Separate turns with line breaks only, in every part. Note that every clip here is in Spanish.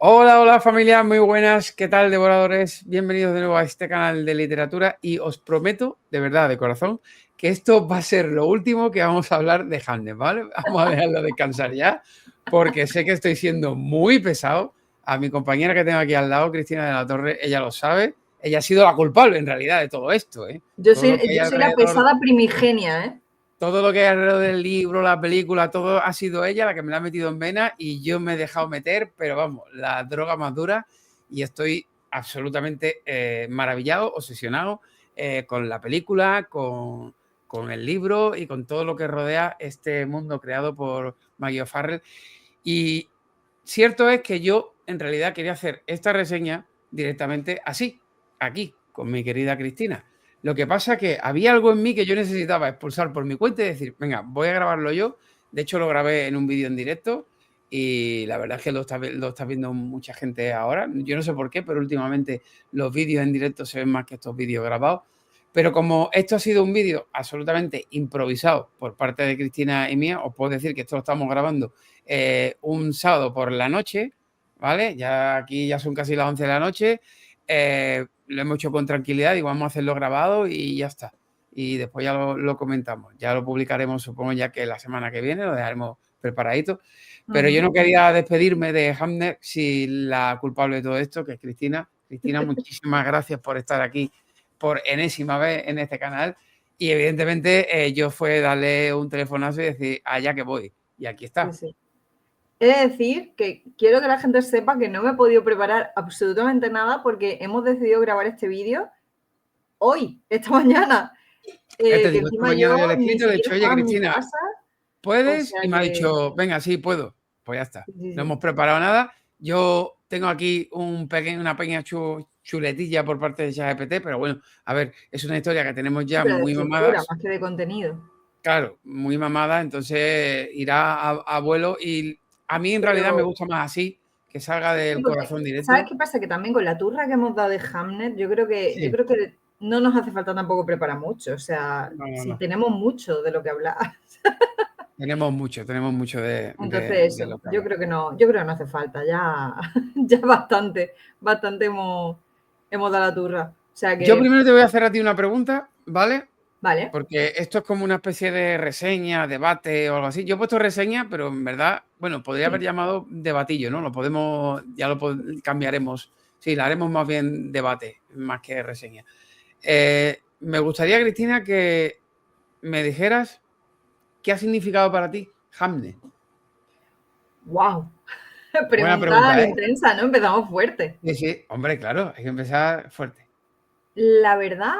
Hola, hola familia, muy buenas, ¿qué tal devoradores? Bienvenidos de nuevo a este canal de literatura y os prometo, de verdad, de corazón, que esto va a ser lo último que vamos a hablar de Hamlet, ¿vale? Vamos a dejarlo descansar ya, porque sé que estoy siendo muy pesado. A mi compañera que tengo aquí al lado, Cristina de la Torre, ella lo sabe, ella ha sido la culpable en realidad de todo esto, ¿eh?
Yo
Todo lo
soy,
que hay
yo soy la
alrededor
pesada primigenia, ¿eh?
todo lo que hay alrededor del libro, la película, todo ha sido ella la que me la ha metido en vena y yo me he dejado meter, pero vamos, la droga más dura y estoy absolutamente maravillado, obsesionado con la película, con el libro y con todo lo que rodea este mundo creado por Maggie O'Farrell. Y cierto es que yo en realidad quería hacer esta reseña directamente así, aquí, con mi querida Cristina. Lo que pasa que había algo en mí que yo necesitaba expulsar por mi cuenta y decir, venga, voy a grabarlo yo. De hecho, lo grabé en un vídeo en directo y la verdad es que lo está viendo mucha gente ahora. Yo no sé por qué, pero últimamente los vídeos en directo se ven más que estos vídeos grabados. Pero como esto ha sido un vídeo absolutamente improvisado por parte de Cristina y mía, os puedo decir que esto lo estamos grabando un sábado por la noche, ¿vale? Ya aquí ya son casi las 11 de la noche. Lo hemos hecho con tranquilidad y vamos a hacerlo grabado y ya está. Y después ya lo comentamos. Ya lo publicaremos, supongo, ya que la semana que viene lo dejaremos preparadito. Pero yo no quería despedirme de Hamlet sin la culpable de todo esto, que es Cristina. Cristina, muchísimas gracias por estar aquí por enésima vez en este canal. Y evidentemente yo fue darle un telefonazo y decir, allá que voy. Y aquí está.
Sí, sí. He de decir que quiero que la gente sepa que no me he podido preparar absolutamente nada porque hemos decidido grabar este vídeo hoy, esta mañana.
Te
Que
digo, esta
encima
mañana yo
yo
le he
ni
escrito, le he
siquiera
dicho, oye,
estaba en mi
Cristina,
casa, o
¿puedes?
sea
Y me ha
que
dicho, venga, sí, puedo. Pues ya está.
sí, sí,
No
sí.
hemos preparado nada. Yo tengo aquí una pequeña chuletilla por parte de ChatGPT, pero bueno, a ver, es una historia que tenemos
Sí,
ya
pero de
muy
estructura
mamadas.
más que de contenido.
Claro, muy mamada, entonces irá a vuelo y a mí en realidad me
Pero
gusta más así, que salga
sí,
del
porque
corazón
¿sabes
directo.
qué pasa? Que también con la turra que hemos dado de Hamlet, yo creo
Sí,
que no nos hace falta tampoco preparar mucho. O sea,
no, no,
si
no.
tenemos mucho de lo que hablar.
Tenemos mucho
Entonces
de
eso,
lo que hablar.
yo creo que no hace falta, ya, ya bastante hemos dado la turra. O sea
Yo
que,
primero te voy a hacer a ti una pregunta, ¿vale?
vale,
Porque esto es como una especie de reseña, debate o algo así. Yo he puesto reseña, pero en verdad, bueno, podría haber
sí,
llamado debatillo, ¿no? Lo podemos, cambiaremos. Sí, la haremos más bien debate, más que reseña. Me gustaría, Cristina, que me dijeras qué ha significado para ti Hamlet.
wow,
Buena
pregunta
pregunta, ¿eh?
intensa, ¿no? Empezamos fuerte.
Sí, sí, hombre, claro, hay que empezar fuerte.
La verdad,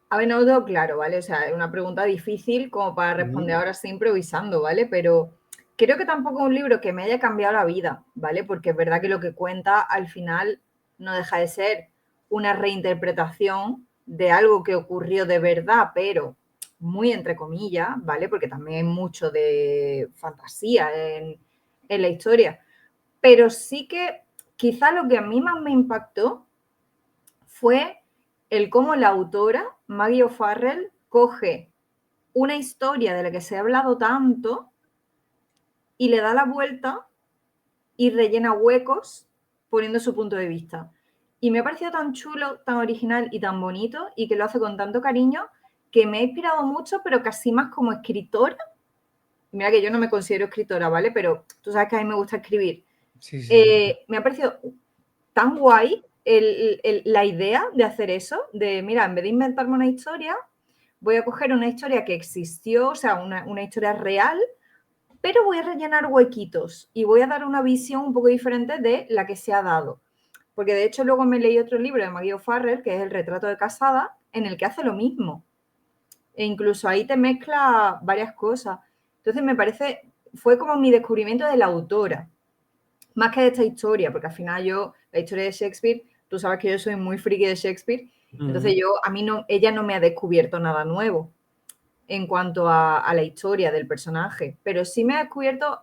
a ver, no lo tengo claro, ¿vale? O sea, es una pregunta difícil como para
Ujú.
responder ahora así improvisando, ¿vale? Pero creo que tampoco es un libro que me haya cambiado la vida, ¿vale? Porque es verdad que lo que cuenta al final no deja de ser una reinterpretación de algo que ocurrió de verdad, pero muy entre comillas, ¿vale? Porque también hay mucho de fantasía en la historia. Pero sí que quizá lo que a mí más me impactó fue el cómo la autora, Maggie O'Farrell, coge una historia de la que se ha hablado tanto y le da la vuelta y rellena huecos poniendo su punto de vista. Y me ha parecido tan chulo, tan original y tan bonito y que lo hace con tanto cariño que me ha inspirado mucho, pero casi más como escritora. Mira que yo no me considero escritora, ¿vale? Pero tú sabes que a mí me gusta escribir.
Sí, sí, sí.
Me ha parecido tan guay la idea de hacer eso, de, mira, en vez de inventarme una historia, voy a coger una historia que existió, o sea, una historia real, pero voy a rellenar huequitos y voy a dar una visión un poco diferente de la que se ha dado. Porque de hecho luego me leí otro libro de Maggie O'Farrell, que es El retrato de casada, en el que hace lo mismo. E incluso ahí te mezcla varias cosas. Entonces me parece, fue como mi descubrimiento de la autora, más que de esta historia, porque al final yo, la historia de Shakespeare, tú sabes que yo soy muy friki de Shakespeare, entonces
Ujú.
a mí no, ella no me ha descubierto nada nuevo en cuanto a la historia del personaje, pero sí me ha descubierto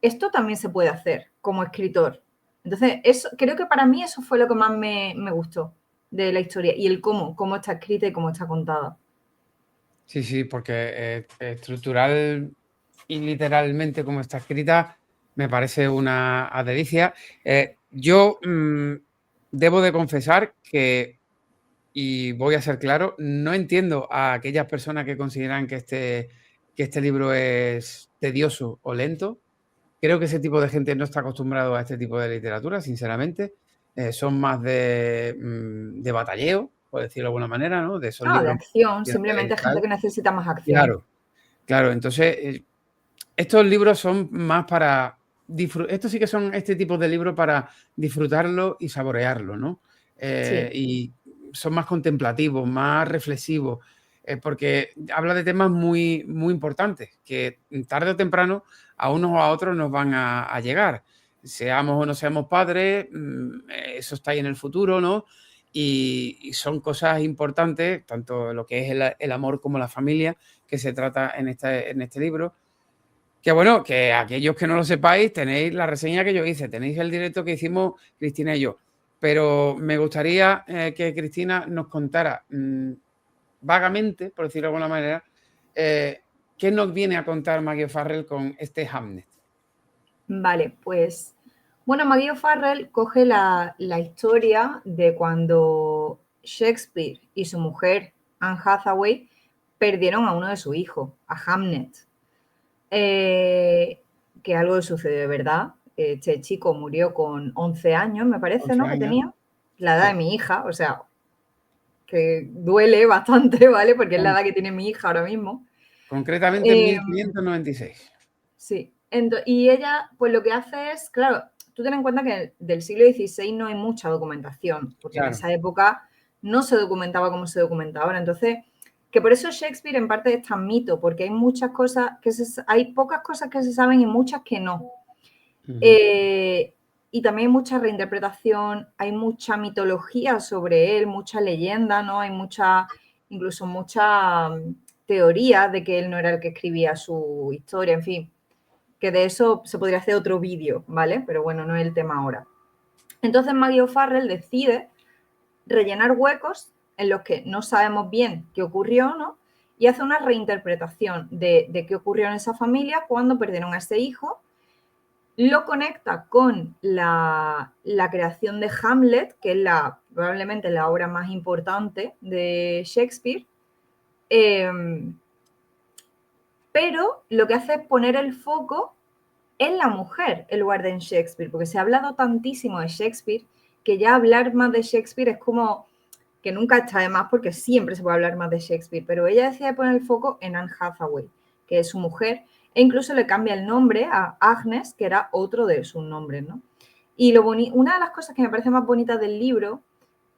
esto también se puede hacer como escritor. Entonces, eso, creo que para mí eso fue lo que más me gustó de la historia y el cómo está escrita y cómo está contada.
Sí, sí, porque estructural y literalmente como está escrita, Me parece una delicia. Yo debo de confesar que, y voy a ser claro, no entiendo a aquellas personas que consideran que este libro es tedioso o lento. Creo que ese tipo de gente no está acostumbrado a este tipo de literatura, sinceramente. Son más de batalleo, por decirlo de alguna manera, ¿no? De esos
De
libros
acción,
de
simplemente gente
tal.
que necesita más acción.
Claro, claro. Entonces, estos libros son más para estos sí que son este tipo de libros para disfrutarlo y saborearlo, ¿no?
Sí,
Y son más contemplativos, más reflexivos, porque habla de temas muy, muy importantes que tarde o temprano a unos o a otros nos van a llegar. Seamos o no seamos padres, eso está ahí en el futuro, ¿no? Y son cosas importantes, tanto lo que es el amor como la familia, que se trata en este libro. Que bueno, que aquellos que no lo sepáis, tenéis la reseña que yo hice, tenéis el directo que hicimos Cristina y yo. Pero me gustaría que Cristina nos contara vagamente, por decirlo de alguna manera, qué nos viene a contar Maggie O'Farrell con este Hamnet.
vale, pues bueno, Maggie O'Farrell coge la historia de cuando Shakespeare y su mujer, Anne Hathaway, perdieron a uno de sus hijos, a Hamnet. Que algo sucedió de verdad. Este chico murió con 11 años, me parece,
11
¿no? Que
años.
tenía la edad de
Sí.
mi hija, o sea, que duele bastante, ¿vale? Porque es la edad que tiene mi hija ahora mismo.
Concretamente en
Eh,
1596.
sí, y ella, pues lo que hace es, claro, tú ten en cuenta que del siglo XVI no hay mucha documentación, porque en
Claro.
esa época no se documentaba como se documenta ahora. Entonces, que por eso Shakespeare en parte es tan mito, porque hay muchas cosas hay pocas cosas que se saben y muchas que no.
Ujú.
Y también hay mucha reinterpretación, hay mucha mitología sobre él, mucha leyenda, ¿no? Hay incluso mucha teoría de que él no era el que escribía su historia, en fin, que de eso se podría hacer otro vídeo, ¿vale? Pero bueno, no es el tema ahora. Entonces Maggie O'Farrell decide rellenar huecos en los que no sabemos bien qué ocurrió, ¿no? Y hace una reinterpretación de qué ocurrió en esa familia cuando perdieron a ese hijo. Lo conecta con la creación de Hamlet, que es probablemente la obra más importante de Shakespeare. Pero lo que hace es poner el foco en la mujer en lugar de en Shakespeare, porque se ha hablado tantísimo de Shakespeare que ya hablar más de Shakespeare es como que nunca está de más porque siempre se puede hablar más de Shakespeare, pero ella decide poner el foco en Anne Hathaway, que es su mujer, e incluso le cambia el nombre a Agnes, que era otro de sus nombres, ¿no? Y una de las cosas que me parece más bonitas del libro,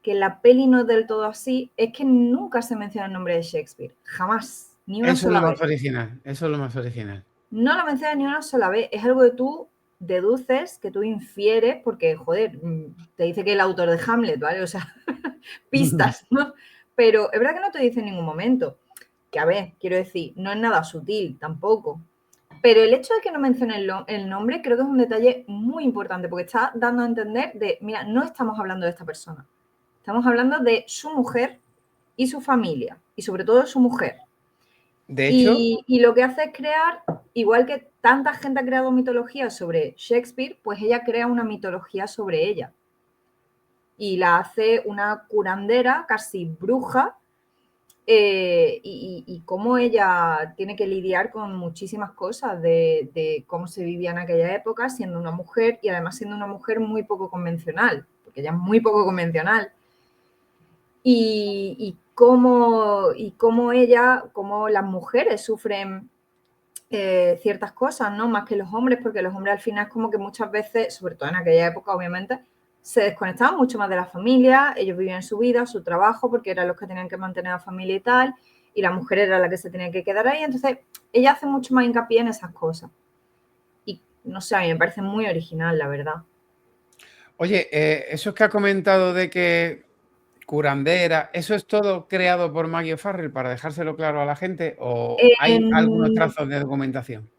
que la peli no es del todo así, es que nunca se menciona el nombre de Shakespeare, jamás, ni una
Eso es lo
sola
más
vez.
original. Eso es lo más original.
No lo menciona ni una sola vez, es algo que tú deduces, que tú infieres, porque, joder, te dice que el autor de Hamlet, ¿vale? O sea, pistas, ¿no? Pero es verdad que no te dice en ningún momento. Que a ver, quiero decir, no es nada sutil tampoco. Pero el hecho de que no mencione el nombre creo que es un detalle muy importante porque está dando a entender de, mira, no estamos hablando de esta persona. Estamos hablando de su mujer y su familia y sobre todo de su mujer.
De hecho,
Y lo que hace es crear, igual que tanta gente ha creado mitología sobre Shakespeare, pues ella crea una mitología sobre ella. Y la hace una curandera, casi bruja, y cómo ella tiene que lidiar con muchísimas cosas de cómo se vivía en aquella época siendo una mujer y además siendo una mujer muy poco convencional, porque ella es muy poco convencional. Cómo las mujeres sufren ciertas cosas, ¿no? Más que los hombres, porque los hombres al final como que muchas veces, sobre todo en aquella época, obviamente, se desconectaban mucho más de la familia, ellos vivían su vida, su trabajo, porque eran los que tenían que mantener a la familia y tal, y la mujer era la que se tenía que quedar ahí, entonces ella hace mucho más hincapié en esas cosas. Y no sé, a mí me parece muy original, la verdad.
oye, eso es que ha comentado de que curandera, ¿eso es todo creado por Maggie O'Farrell para dejárselo claro a la gente o hay algunos
En,
trazos de documentación?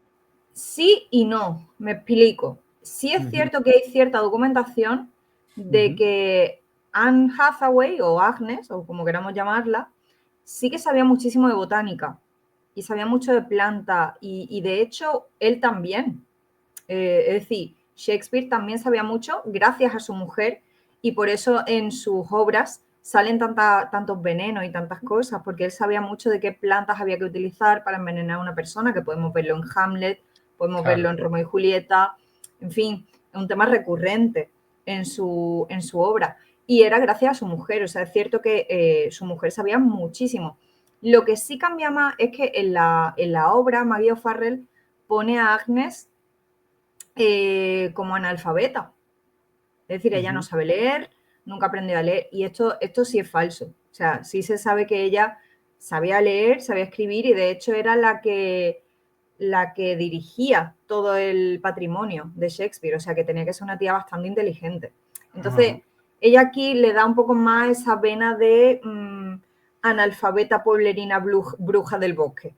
Sí y no, me explico. Sí es
Ujú,
cierto que hay cierta documentación de
ujú.
que Anne Hathaway o Agnes, o como queramos llamarla, sí que sabía muchísimo de botánica y sabía mucho de planta y de hecho él también. Es decir, Shakespeare también sabía mucho gracias a su mujer y por eso en sus obras salen tantos venenos y tantas cosas, porque él sabía mucho de qué plantas había que utilizar para envenenar a una persona, que podemos verlo en Hamlet, podemos verlo
Claro.
en Romeo y Julieta, en fin, es un tema recurrente en su obra. Y era gracias a su mujer, o sea, es cierto que su mujer sabía muchísimo. Lo que sí cambia más es que en la obra Maggie O'Farrell pone a Agnes como analfabeta. Es decir, ella no
Ujú.
sabe leer, nunca aprendió a leer y esto sí es falso. O sea, sí se sabe que ella sabía leer, sabía escribir y de hecho era la que dirigía todo el patrimonio de Shakespeare, o sea que tenía que ser una tía bastante inteligente. Entonces,
Ajá.
ella aquí le da un poco más esa vena de analfabeta pueblerina bruja del bosque.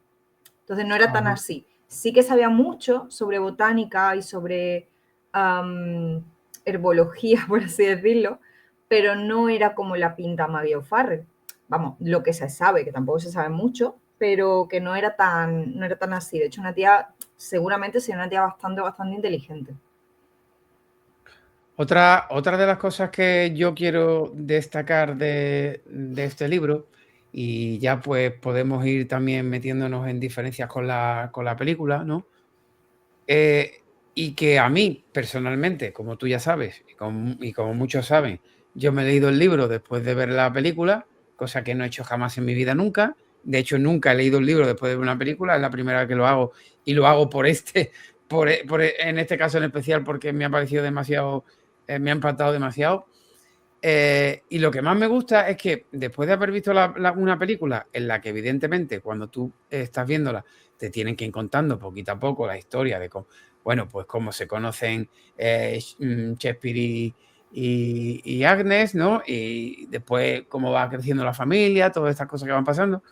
Entonces no era tan
Ajá.
así. Sí que sabía mucho sobre botánica y sobre um, herbología, por así decirlo, pero no era como la pinta Maggie O'Farrell. Vamos, lo que se sabe, que tampoco se sabe mucho, pero que no era tan así. De hecho, una tía, seguramente sería una tía bastante, bastante inteligente.
Otra de las cosas que yo quiero destacar de este libro, y ya pues podemos ir también metiéndonos en diferencias con la película, ¿no? Y que a mí personalmente, como tú ya sabes, y como muchos saben, yo me he leído el libro después de ver la película, cosa que no he hecho jamás en mi vida nunca. De hecho, nunca he leído un libro después de ver una película, es la primera vez que lo hago y lo hago en este caso en especial porque me ha parecido demasiado, me ha impactado demasiado. Y lo que más me gusta es que después de haber visto una película en la que evidentemente cuando tú estás viéndola te tienen que ir contando poquito a poco la historia de cómo, bueno, pues cómo se conocen Shakespeare y Agnes, ¿no? Y después cómo va creciendo la familia, todas estas cosas que van pasando.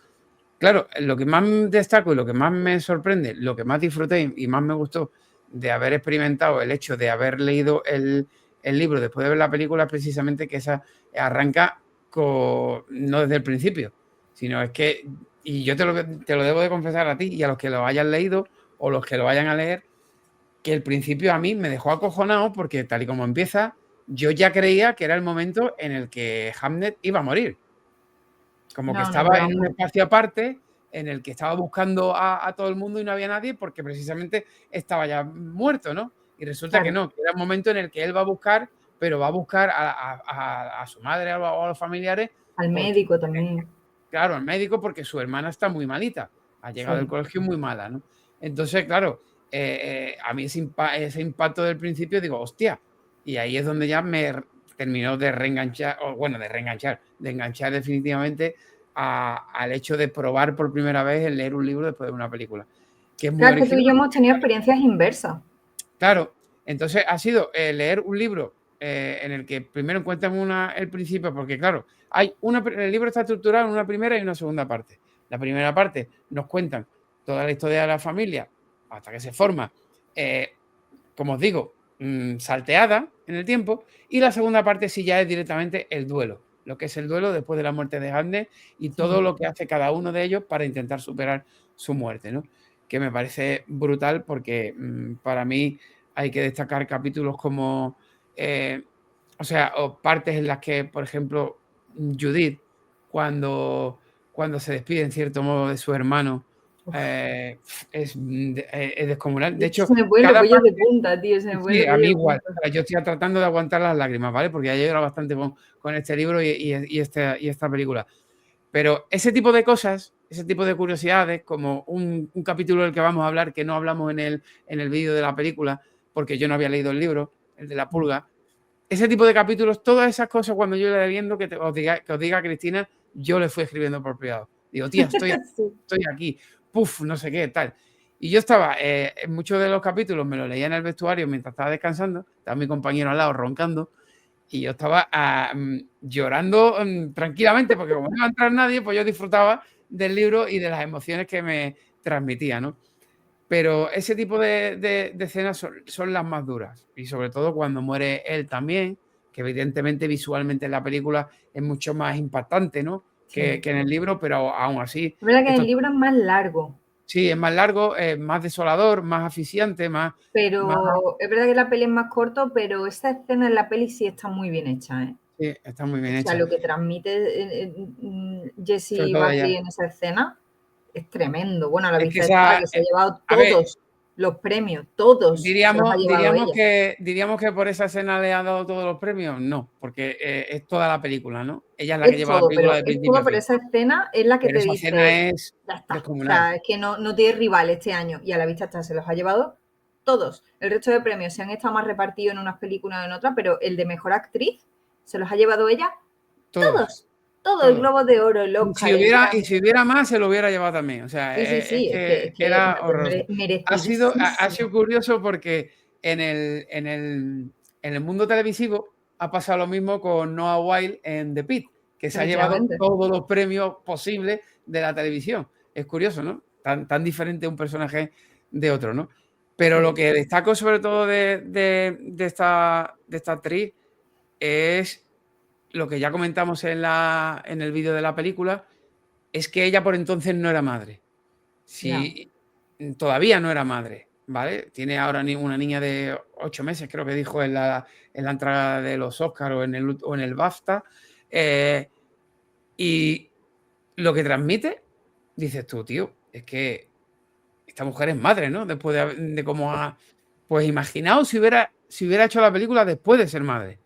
Claro, lo que más destaco y lo que más me sorprende, lo que más disfruté y más me gustó de haber experimentado el hecho de haber leído el libro después de ver la película es precisamente que esa arranca no desde el principio, sino es que, y yo te lo debo de confesar a ti y a los que lo hayan leído o los que lo vayan a leer, que el principio a mí me dejó acojonado porque tal y como empieza, yo ya creía que era el momento en el que Hamlet iba a morir. Como que
No, no,
estaba
pero
en un
vamos.
espacio aparte en el que estaba buscando a todo el mundo y no había nadie porque precisamente estaba ya muerto, ¿no? Y resulta que
Claro,
no, que era un momento en el que él va a buscar, pero va a buscar a su madre o a los familiares
al
porque,
médico también.
claro, al médico porque su hermana está muy malita, ha llegado del
Sí.
colegio muy mala, ¿no? Entonces, claro, a mí ese impacto del principio digo, hostia, y ahí es donde ya me terminó de reenganchar, o bueno, de enganchar definitivamente al hecho de probar por primera vez el leer un libro después de una película, que es muy
Claro, es que tú
original.
y yo hemos tenido experiencias inversas.
Claro, entonces ha sido leer un libro en el que primero encuentran el principio, porque claro, el libro está estructurado en una primera y una segunda parte. La primera parte nos cuentan toda la historia de la familia hasta que se forma, como os digo, salteada en el tiempo, y la segunda parte sí ya es directamente el duelo, lo que es el duelo después de la muerte de Agnes y todo
Sí.
lo que hace cada uno de ellos para intentar superar su muerte, ¿no? Que me parece brutal porque para mí hay que destacar capítulos como, o sea, o partes en las que, por ejemplo, Judith, cuando, cuando se despide en cierto modo de su hermano,
Uf,
eh, es descomunal. De
es que
hecho,
se me ponen los
cada
vellos
parte,
de punta, tío, se me ponen
sí,
los
a mí
vellos de
igual.
punta.
O sea, yo estoy tratando de aguantar las lágrimas, ¿vale? Porque ya lloro bastante con este libro y esta película. Pero ese tipo de cosas, ese tipo de curiosidades, como un capítulo del que vamos a hablar, que no hablamos en el vídeo de la película, porque yo no había leído el libro, el de la pulga, ese tipo de capítulos, todas esas cosas, cuando yo le viendo, que os diga Cristina, yo le fui escribiendo por privado. Digo, tía,
Sí.
estoy aquí, puf, no sé qué, tal. Y yo estaba, en muchos de los capítulos me lo leía en el vestuario mientras estaba descansando, estaba mi compañero al lado roncando, y yo estaba llorando tranquilamente, porque como no iba a entrar nadie, pues yo disfrutaba del libro y de las emociones que me transmitía, ¿no? Pero ese tipo de escenas son las más duras. Y sobre todo cuando muere él también, que evidentemente visualmente en la película es mucho más impactante, ¿no?
Sí.
Que en el libro, pero aún así,
Es verdad que el
esto,
libro es más largo.
Sí, es más largo, más desolador, más aficiante, más...
Pero es verdad que la peli es más corto, pero esa escena en la peli sí está muy bien hecha, ¿eh?
Sí, está muy bien
O sea,
hecha.
lo que transmite
Sobre
Jessie
todo
Buckley
ella.
en esa escena es tremendo. Bueno, la
Es que
vista está,
esa...
que se ha llevado
a ver,
todos los premios, todos se los ha
diríamos,
llevado ella.
diríamos que por esa escena le han dado todos los premios. No, porque es toda la película, ¿no? Ella es la que lleva la película de
Es
principio a
todo, pero
fin.
esa escena es la que
Pero
te
esa
dice,
escena es
ya está. O
descomunal.
sea, es que no tiene rival este año. Y a la vista está, se los ha llevado todos. El resto de premios se han estado más repartidos en unas películas o en otras, pero el de mejor actriz se los ha llevado ella
Todos,
todos. Todo, el
todos.
Globo de Oro, el Oscar, el
Y
Grammy.
si hubiera más, se lo hubiera llevado también. O sea,
Sí, sí, sí,
es
es
que
que
era horroroso. Ha sido
merecidísimo.
curioso porque en el mundo televisivo ha pasado lo mismo con Noah Wyle en The Pitt, que se ha llevado
Efectivamente.
todos los premios posibles de la televisión. Es curioso, ¿no? Tan diferente un personaje de otro, ¿no? Pero lo
Sí.
que destaco sobre todo de esta actriz es lo que ya comentamos en el vídeo de la película, es que ella por entonces no era madre.
Ya.
Si todavía no era madre, ¿vale? Tiene ahora una niña de 8 meses, creo que dijo en la entrada de los Oscars o en el BAFTA. Y lo que transmite, dices tú, tío, es que esta mujer es madre, ¿no? Después de cómo ha... Pues imaginaos si hubiera hecho la película después de ser madre.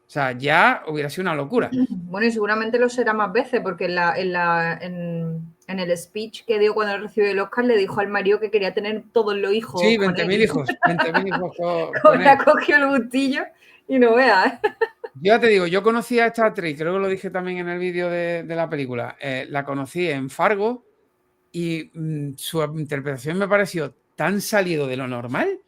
O sea, ya hubiera sido una locura.
Bueno, y seguramente lo será más veces, porque en el speech que dio cuando recibió el Oscar le dijo al marido que quería tener todos los hijos
Sí,
con
20.000
él.
hijos, 20.000 hijos con
Le
él.
ha cogido el gustillo y no veas.
Yo ya te digo, yo conocí a esta actriz, creo que lo dije también en el vídeo de la película. La conocí en Fargo y su interpretación me pareció tan salido de lo normal.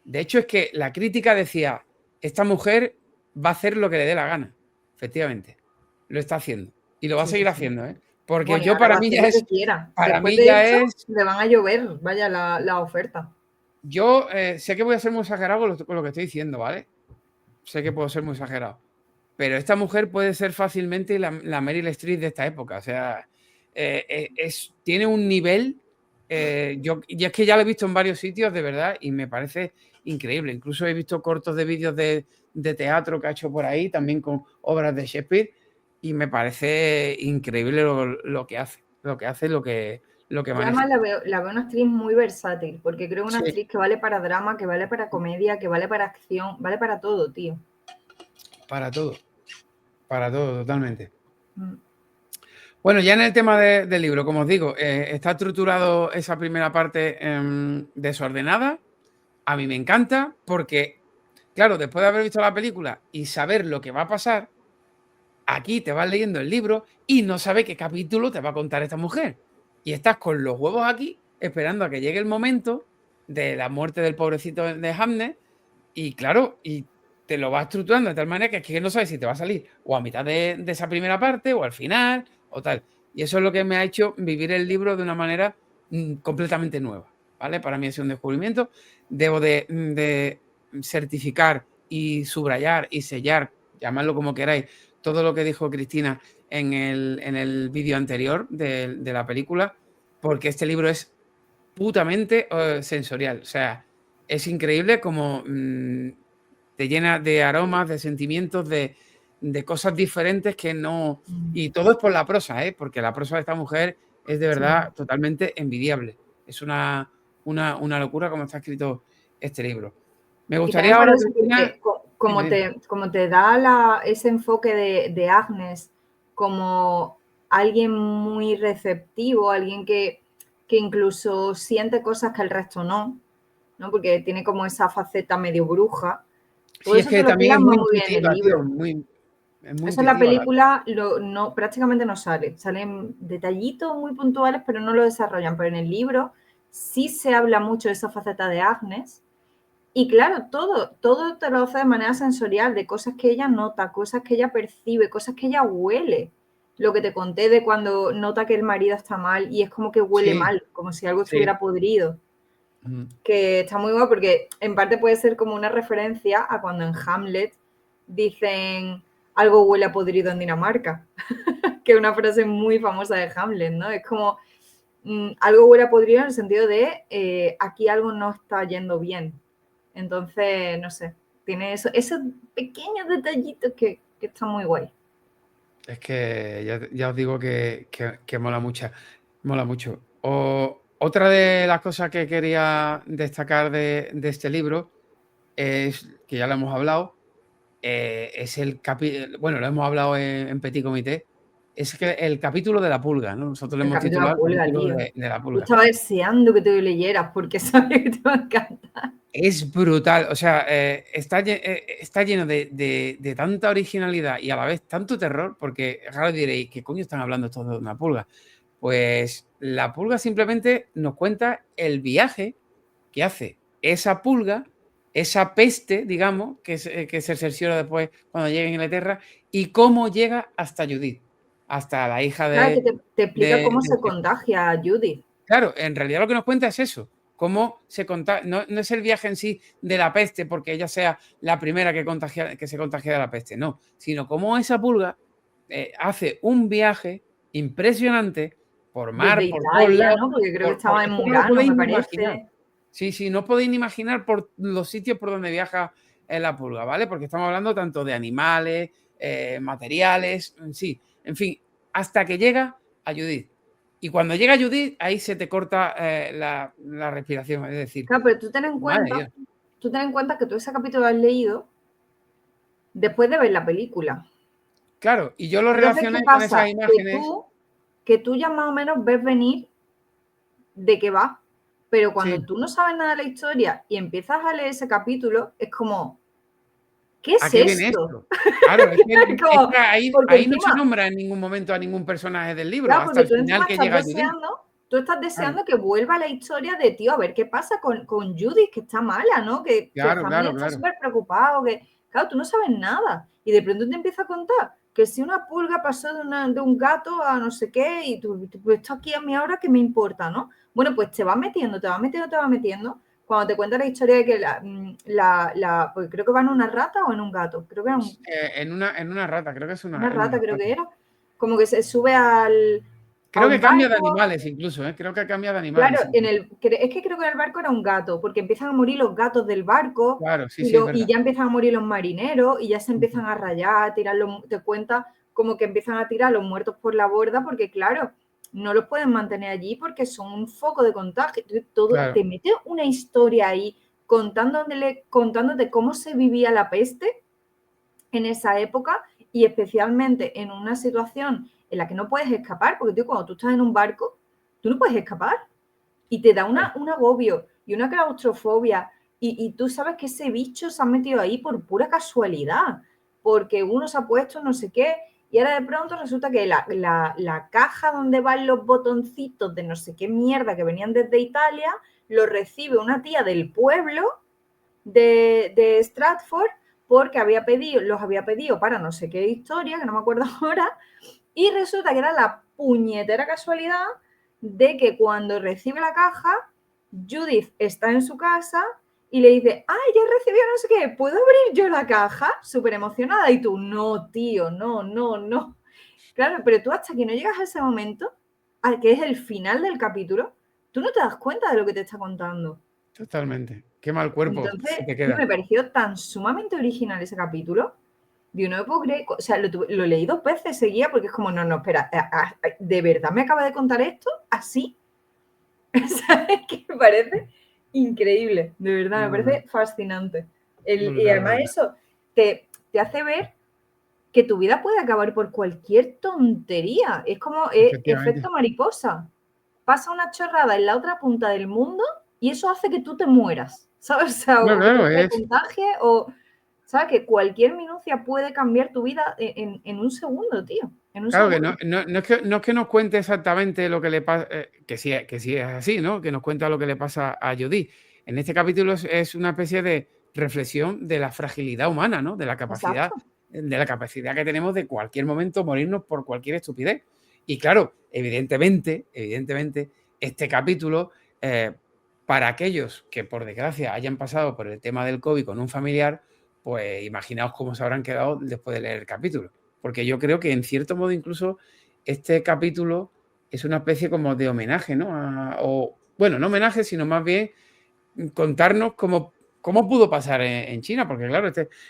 De hecho, es que la crítica decía, esta mujer va a hacer lo que le dé la gana. Efectivamente, lo está haciendo. Y lo va a
Sí, sí,
seguir
sí.
haciendo, ¿eh? Porque
Bueno, y
yo
ahora va
para
a
mí
hacer
ya
lo que
es,
quiera.
para
Después
mí
de
ya
esto,
es,
le van a llover, vaya, la oferta.
yo sé que voy a ser muy exagerado con lo que estoy diciendo, ¿vale? Sé que puedo ser muy exagerado. Pero esta mujer puede ser fácilmente la Meryl Streep de esta época. O sea, tiene un nivel. Y es que ya lo he visto en varios sitios, de verdad, y me parece increíble. Incluso he visto cortos de vídeos de teatro que ha hecho por ahí, también con obras de Shakespeare, y me parece increíble lo que hace, lo que
Yo además
maneja.
la veo una actriz muy versátil, porque creo una
Sí,
actriz que vale para drama, que vale para comedia, que vale para acción, vale para todo, tío.
para todo, totalmente.
Mm.
Bueno, ya en el tema del libro, como os digo, está estructurado esa primera parte desordenada. A mí me encanta porque, claro, después de haber visto la película y saber lo que va a pasar, aquí te vas leyendo el libro y no sabes qué capítulo te va a contar esta mujer. Y estás con los huevos aquí esperando a que llegue el momento de la muerte del pobrecito de Hamnet y claro, y te lo va estructurando de tal manera que es que no sabes si te va a salir o a mitad de esa primera parte o al final o tal. Y eso es lo que me ha hecho vivir el libro de una manera completamente nueva, ¿vale? Para mí es un descubrimiento. Debo de certificar y subrayar y sellar, llamadlo como queráis, todo lo que dijo Cristina en el vídeo anterior de la película, porque este libro es putamente sensorial. O sea, es increíble como te llena de aromas, de sentimientos, de cosas diferentes que no... Y todo es por la prosa, ¿eh? Porque la prosa de esta mujer es de
Sí.
verdad totalmente envidiable. Es una locura como está escrito este libro. Me
Y también
gustaría
por
ahora,
eso,
Cristina...
porque
Dime, dime.
como te da ese enfoque de Agnes como alguien muy receptivo, alguien que incluso siente cosas que el resto no, porque tiene como esa faceta medio bruja. Todo
Sí, es
eso te
que
lo
también es
plasma
muy
muy bien en el
intuitiva, tío.
libro.
Es muy
Eso en la
intuitiva.
película prácticamente no sale. Salen detallitos muy puntuales, pero no lo desarrollan. Pero en el libro sí se habla mucho de esa faceta de Agnes. Y claro, todo te lo hace de manera sensorial, de cosas que ella nota, cosas que ella percibe, cosas que ella huele. Lo que te conté de cuando nota que el marido está mal y es como que huele
Sí,
mal, como si algo
sí.
estuviera podrido.
Ujú.
Que está muy guay porque en parte puede ser como una referencia a cuando en Hamlet dicen algo huele a podrido en Dinamarca, que es una frase muy famosa de Hamlet, ¿no? Es como algo huele a podrido en el sentido de aquí algo no está yendo bien. Entonces, no sé, tiene esos pequeños detallitos que están muy guay.
Es que ya os digo que mola mucho. Mola mucho. Otra de las cosas que quería destacar de este libro es, que ya lo hemos hablado, es el capítulo, bueno, lo hemos hablado en Petit Comité, es que el capítulo de la pulga, ¿no? Nosotros lo
El
hemos
capítulo de la
titulado el
pulga,
capítulo
tío.
de la
Yo
pulga.
estaba deseando que te lo leyeras porque sabía que te va a encantar.
Es brutal, o sea, está lleno de tanta originalidad y a la vez tanto terror, porque ahora diréis, ¿qué coño están hablando todos de una pulga? Pues la pulga simplemente nos cuenta el viaje que hace esa pulga, esa peste, digamos, que se cerciora después cuando llega a Inglaterra, y cómo llega hasta Judith, hasta la hija
Claro, que te explica cómo se
de
contagia a Judith.
Claro, en realidad lo que nos cuenta es eso, cómo se contagia, no es el viaje en sí de la peste, porque ella sea la primera que se contagia de la peste, no, sino cómo esa pulga hace un viaje impresionante por
Desde
mar, por todos
Italia,
lados,
¿no? Porque creo que
por
estaba en
es que no lo
Murano,
podéis
me
ni imaginar.
parece.
Sí, sí, no podéis ni imaginar por los sitios por donde viaja la pulga, ¿vale? Porque estamos hablando tanto de animales, materiales, sí, en fin, hasta que llega a Judith. Y cuando llega Judith, ahí se te corta la respiración. Es decir,
Claro, pero tú ten en
madre
cuenta,
Dios.
que tú ese capítulo lo has leído después de ver la película.
Claro, y yo lo
Entonces, ¿qué
relacioné con esas
pasa?
imágenes.
Que tú ya más o menos ves venir de qué va, pero cuando
Sí,
tú no sabes nada de la historia y empiezas a leer ese capítulo, es como, ¿qué
¿a
es
qué viene
esto?
esto? Claro, es
Como,
que
porque
ahí no se
encima,
nombra en ningún momento a ningún personaje del libro,
claro,
hasta
porque
el
tú
final
encima
que
estás
llega Judith.
deseando, tú estás
Claro,
deseando que vuelva la historia de, tío, a ver qué pasa con Judith, que está mala, ¿no? Que
claro,
Jamie
claro,
está
claro.
súper preocupado, que, claro, tú no sabes nada. Y de pronto te empieza a contar que si una pulga pasó de un gato a no sé qué, y tú, pues esto aquí a mí ahora, ¿qué me importa, no? Bueno, pues te va metiendo, te va metiendo, te va metiendo. Cuando te cuenta la historia de que pues creo que va en una rata o en un gato, creo que era
En una rata, creo que es
una
en
rata,
una
creo
rata.
que era, como que se sube a
Creo que
un
cambia de
barco.
animales incluso, ¿eh? Creo que cambia de
Claro,
animales incluso.
es que creo que en el barco era un gato, porque empiezan a morir los gatos del barco
Claro, sí, sí, es
y
verdad.
ya empiezan a morir los marineros y ya se empiezan a rayar, a tirar te cuenta como que empiezan a tirar los muertos por la borda, porque claro, no los pueden mantener allí porque son un foco de contagio.
Claro,
Te mete una historia ahí contándote cómo se vivía la peste en esa época y especialmente en una situación en la que no puedes escapar, porque tío, cuando tú estás en un barco, tú no puedes escapar y te da
claro.
un agobio y una claustrofobia y tú sabes que ese bicho se ha metido ahí por pura casualidad, porque uno se ha puesto no sé qué y ahora de pronto resulta que la caja donde van los botoncitos de no sé qué mierda que venían desde Italia, lo recibe una tía del pueblo de Stratford porque los había pedido para no sé qué historia, que no me acuerdo ahora, y resulta que era la puñetera casualidad de que cuando recibe la caja, Judith está en su casa y le dice, ay, ya he recibido no sé qué, ¿puedo abrir yo la caja? Súper emocionada. Y tú, no, tío, no, no, no. Claro, pero tú hasta que no llegas a ese momento, al que es el final del capítulo, tú no te das cuenta de lo que te está contando.
Totalmente. Qué mal cuerpo
Entonces,
se te
tío,
queda.
me pareció tan sumamente original ese capítulo. Yo no me puedo creer, o sea, lo leí 2 veces seguía porque es como, no, no, espera, ¿de verdad me acaba de contar esto así? ¿Sabes qué? Me parece increíble, de verdad, me
Brutal,
parece fascinante. Y
brutal,
además
brutal.
eso te hace ver que tu vida puede acabar por cualquier tontería. Es como
Efectivamente.
efecto mariposa. Pasa una chorrada en la otra punta del mundo y eso hace que tú te mueras, ¿sabes? O sea,
No,
o tú
claro,
te
es.
contagies o, ¿sabes? Que cualquier minucia puede cambiar tu vida en un segundo, tío. En un
Claro que
segundo.
no es que nos cuente exactamente lo que le pasa, que sí es así, ¿no? Que nos cuenta lo que le pasa a Judith. En este capítulo es una especie de reflexión de la fragilidad humana, ¿no?
Exacto.
De la capacidad que tenemos de cualquier momento morirnos por cualquier estupidez. Y claro, evidentemente, este capítulo, para aquellos que por desgracia hayan pasado por el tema del COVID con un familiar, pues imaginaos cómo se habrán quedado después de leer el capítulo. Porque yo creo que en cierto modo incluso este capítulo es una especie como de homenaje, ¿no? O, bueno, no homenaje, sino más bien contarnos cómo pudo pasar en China, porque claro,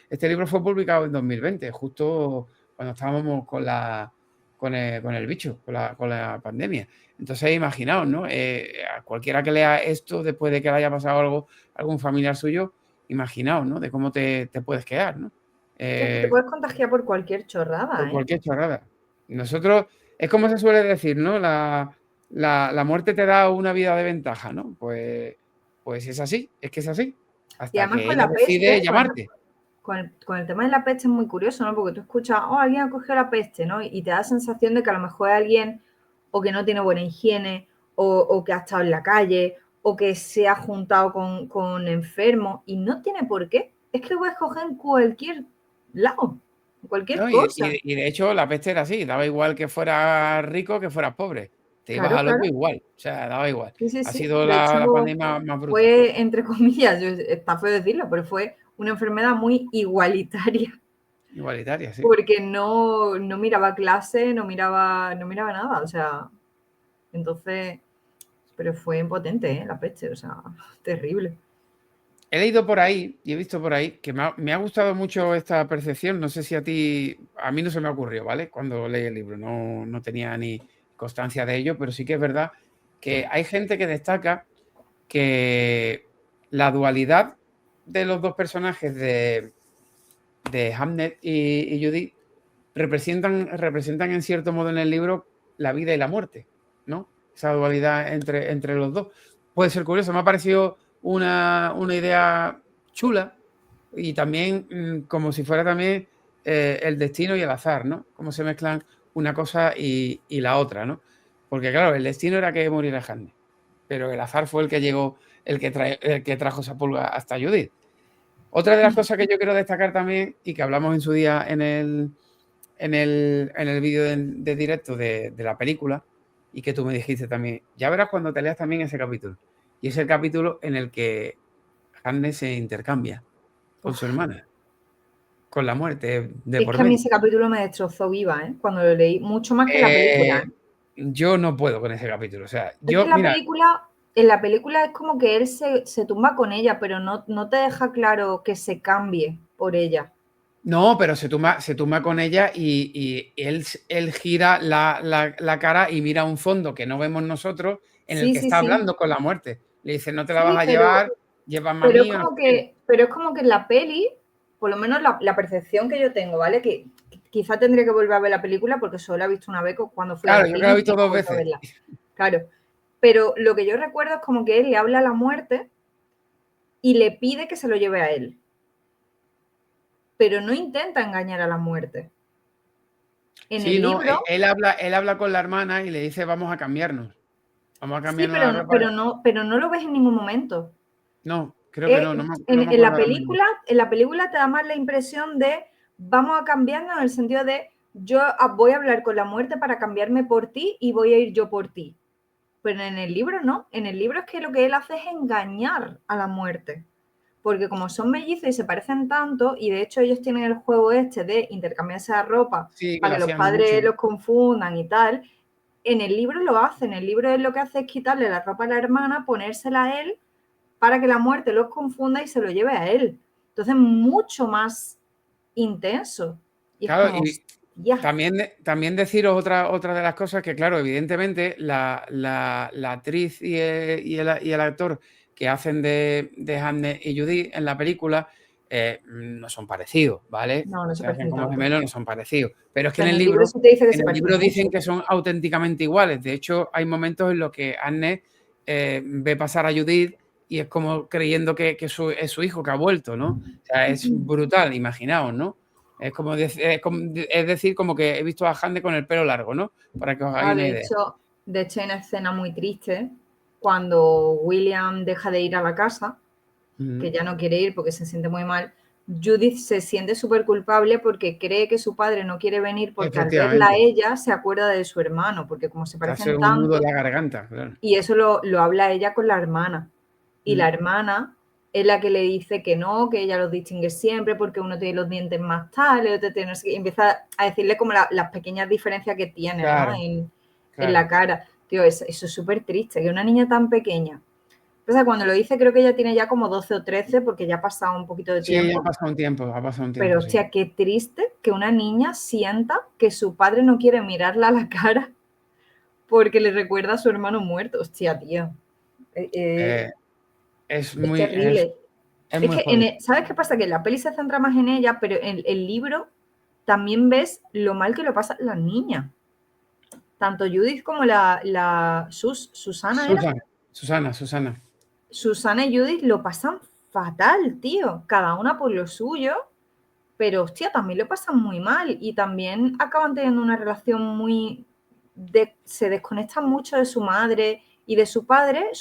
este libro fue publicado en 2020, justo cuando estábamos con el bicho, con la pandemia. Entonces, imaginaos, ¿no? A cualquiera que lea esto después de que le haya pasado algún familiar suyo, imaginaos, ¿no? De cómo te puedes quedar, ¿no?
Es que te puedes contagiar por cualquier chorrada,
Por cualquier chorrada. Nosotros, es como se suele decir, ¿no? La muerte te da una vida de ventaja, ¿no? Pues es así, es que es así.
Y
Hasta
además
que
con
ella
la
decide
peste, por
llamarte.
ejemplo, con el tema de la peste es muy curioso, ¿no? Porque tú escuchas, oh, alguien ha cogido la peste, ¿no? Y te da la sensación de que a lo mejor es alguien o que no tiene buena higiene, o que ha estado en la calle, o que se ha juntado con enfermos, y no tiene por qué. Es que lo puedes coger en cualquier lado, cualquier
¿No?
cosa.
Y de hecho la peste era así, daba igual que fueras rico que fueras pobre. Te ibas
Claro,
al otro
claro.
igual, o sea, daba igual.
Sí, sí,
Ha
sí.
sido
De hecho,
la pandemia más bruta.
fue, entre comillas, está feo decirlo, pero fue una enfermedad muy igualitaria.
Igualitaria, sí.
Porque no miraba clase, no miraba nada, o sea, entonces, pero fue impotente, la peste, o sea, terrible.
He leído por ahí y he visto por ahí que me ha gustado mucho esta percepción. No sé si a mí no se me ocurrió, ¿vale? Cuando leí el libro, no tenía ni constancia de ello, pero sí que es verdad que hay gente que destaca que la dualidad de los dos personajes de Hamnet y Judith representan en cierto modo en el libro la vida y la muerte, ¿no? Esa dualidad entre los dos. Puede ser curioso, me ha parecido una idea chula y también como si fuera también el destino y el azar, ¿no? Cómo se mezclan una cosa y la otra, ¿no? Porque claro, el destino era que muriera Hamnet, pero el azar fue el que llegó, el que trajo esa pulga hasta Judith. Otra de las cosas que yo quiero destacar también y que hablamos en su día en el vídeo de directo de la película y que tú me dijiste también, ya verás cuando te leas también ese capítulo. Y es el capítulo en el que Hanne se intercambia con su
Uf.
hermana, con la muerte de
Es
por
que a mí
medio.
ese capítulo me destrozó viva, cuando lo leí, mucho más que la película, ¿eh?
Yo no puedo con ese capítulo. O sea,
Es que
mira,
en la película es como que él se tumba con ella, pero no te deja claro que se cambie por ella.
no, pero se tumba con ella y él gira la cara y mira a un fondo que no vemos nosotros en el
Sí,
que
sí,
está
sí.
hablando con la muerte. Le dice, no te la vas
Sí,
a llevar, llévame a mí o no sé qué.
pero es como que en la peli, por lo menos la percepción que yo tengo, ¿vale? Que quizá tendría que volver a ver la película porque solo la he visto una vez cuando fui
Claro,
al
yo que
cine
la he
y
visto
no he
dos
vuelto a
veces.
verla. Claro. Pero lo que yo recuerdo es como que él le habla a la muerte y le pide que se lo lleve a él. Pero no intenta engañar a la muerte. En
Sí,
el
no,
libro,
él habla con la hermana y le dice, vamos a cambiarnos. Vamos a
sí,
cambiarnos la ropa.
pero no lo ves en ningún momento.
No, creo que no me
En
acuerdo ahora mismo.
la película te da más la impresión de vamos a cambiarnos en el sentido de yo voy a hablar con la muerte para cambiarme por ti y voy a ir yo por ti. Pero en el libro no. En el libro es que lo que él hace es engañar a la muerte. Porque como son mellizos y se parecen tanto, y de hecho ellos tienen el juego este de intercambiarse la ropa
Sí, que
para
lo
que los
hacían
padres
mucho.
los confundan y tal, en el libro lo hace. En el libro él lo que hace es quitarle la ropa a la hermana, ponérsela a él para que la muerte los confunda y se lo lleve a él. Entonces, mucho más intenso. Y es
Claro,
como,
y
ya,
también deciros otra de las cosas que, claro, evidentemente la actriz y el actor que hacen de Hamnet y Judy en la película no son parecidos, ¿vale?
no, no se
Se hacen
parecen
como
tanto.
gemelos, no son parecidos. Pero es que
Pero en el libro sí te dice que se
en el
parecen
libro dicen
mucho.
que son auténticamente iguales. De hecho, hay momentos en los que Hamnet ve pasar a Judith y es como creyendo que es su hijo que ha vuelto, ¿no? O sea, es brutal, imaginaos, ¿no? Es decir, como que he visto a Hande con el pelo largo, ¿no? Para que os hagáis
Ah,
una idea.
de hecho, hay una escena muy triste cuando William deja de ir a la casa, que
Ujú.
ya no quiere ir porque se siente muy mal. Judith se siente súper culpable porque cree que su padre no quiere venir porque al verla a
Efectivamente.
ella se acuerda de su hermano, porque como se
Te hace
parecen
un nudo en
tanto,
la garganta, claro.
y eso lo habla ella con la hermana. Y la
Mm.
hermana es la que le dice que no, que ella los distingue siempre porque uno tiene los dientes más tal, el otro tiene no sé qué, y empieza a decirle como las pequeñas diferencias que tiene, ¿no?
Claro,
En la
claro.
cara. Tío, eso es súper triste, que una niña tan pequeña. O sea, cuando lo dice, creo que ella tiene ya como 12 o 13, porque ya ha pasado un poquito de
Sí,
tiempo.
ha pasado un
Pero,
tiempo, sí.
hostia, qué triste que una niña sienta que su padre no quiere mirarla a la cara porque le recuerda a su hermano muerto. Hostia, tío.
Eh, es
Es
muy, es,
terrible.
es
Es
muy
que,
jodido.
¿sabes qué pasa? Que en la peli se centra más en ella, pero en el libro también ves lo mal que lo pasan las niñas. Tanto Judith como Susana, ¿era?
Susana.
Susana y Judith lo pasan fatal, tío. Cada una por lo suyo, pero hostia, también lo pasan muy mal y también acaban teniendo una relación muy... se desconectan mucho de su madre y de su padre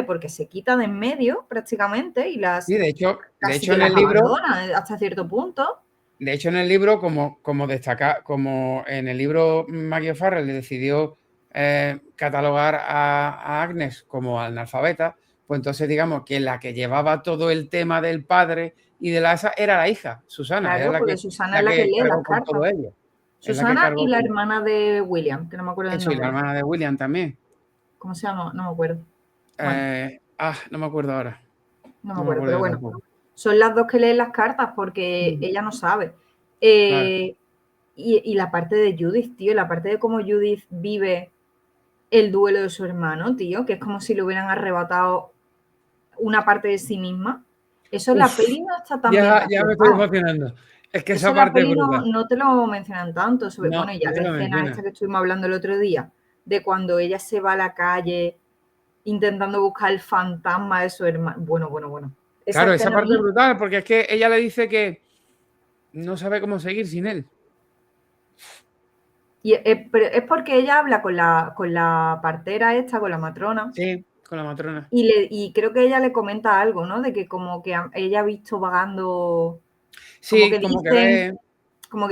porque se quita de en medio prácticamente y
Sí, de
casi
hecho
que
en
las
el libro,
abandona hasta cierto punto.
como destaca, como en el libro Maggie O'Farrell le decidió catalogar a Agnes como analfabeta, pues entonces digamos que la que llevaba todo el tema del padre y de la esa era la hija, Susana, era
Claro, porque Susana es
la
la que
que
lee las
cargó con
cartas.
todo ello. Es la que
Susana y
cargó
la
con
hermana de William, que no me acuerdo del
eso, y la
nombre.
hermana de William también.
¿Cómo se llama? No me acuerdo. Bueno,
No me acuerdo ahora.
no me
No me
acuerdo,
acuerdo
pero
yo
bueno,
tampoco.
son las dos que leen las cartas porque
Mm,
ella no sabe.
claro.
Eh, y la parte de Judith, tío, la parte de cómo Judith vive el duelo de su hermano, tío, que es como si le hubieran arrebatado una parte de sí misma. Eso en la
Uf,
peli no está tan bien
ya me estoy
reflejado.
emocionando. Es que
Eso
esa
en la
parte es
peli
brutal.
no te lo mencionan tanto. Bueno,
No,
y ya
no te
la
lo
escena esta
menciona.
que estuvimos hablando el otro día, de cuando ella se va a la calle intentando buscar el fantasma de su hermano. Bueno. Esa
Claro, esa
escena a
parte es
mí,
brutal, porque es que ella le dice que no sabe cómo seguir sin él.
pero es porque ella habla con la partera esta, con la matrona,
Sí, con la matrona.
y creo que ella le comenta algo, ¿no? De que como que ella ha visto vagando, como
Sí,
que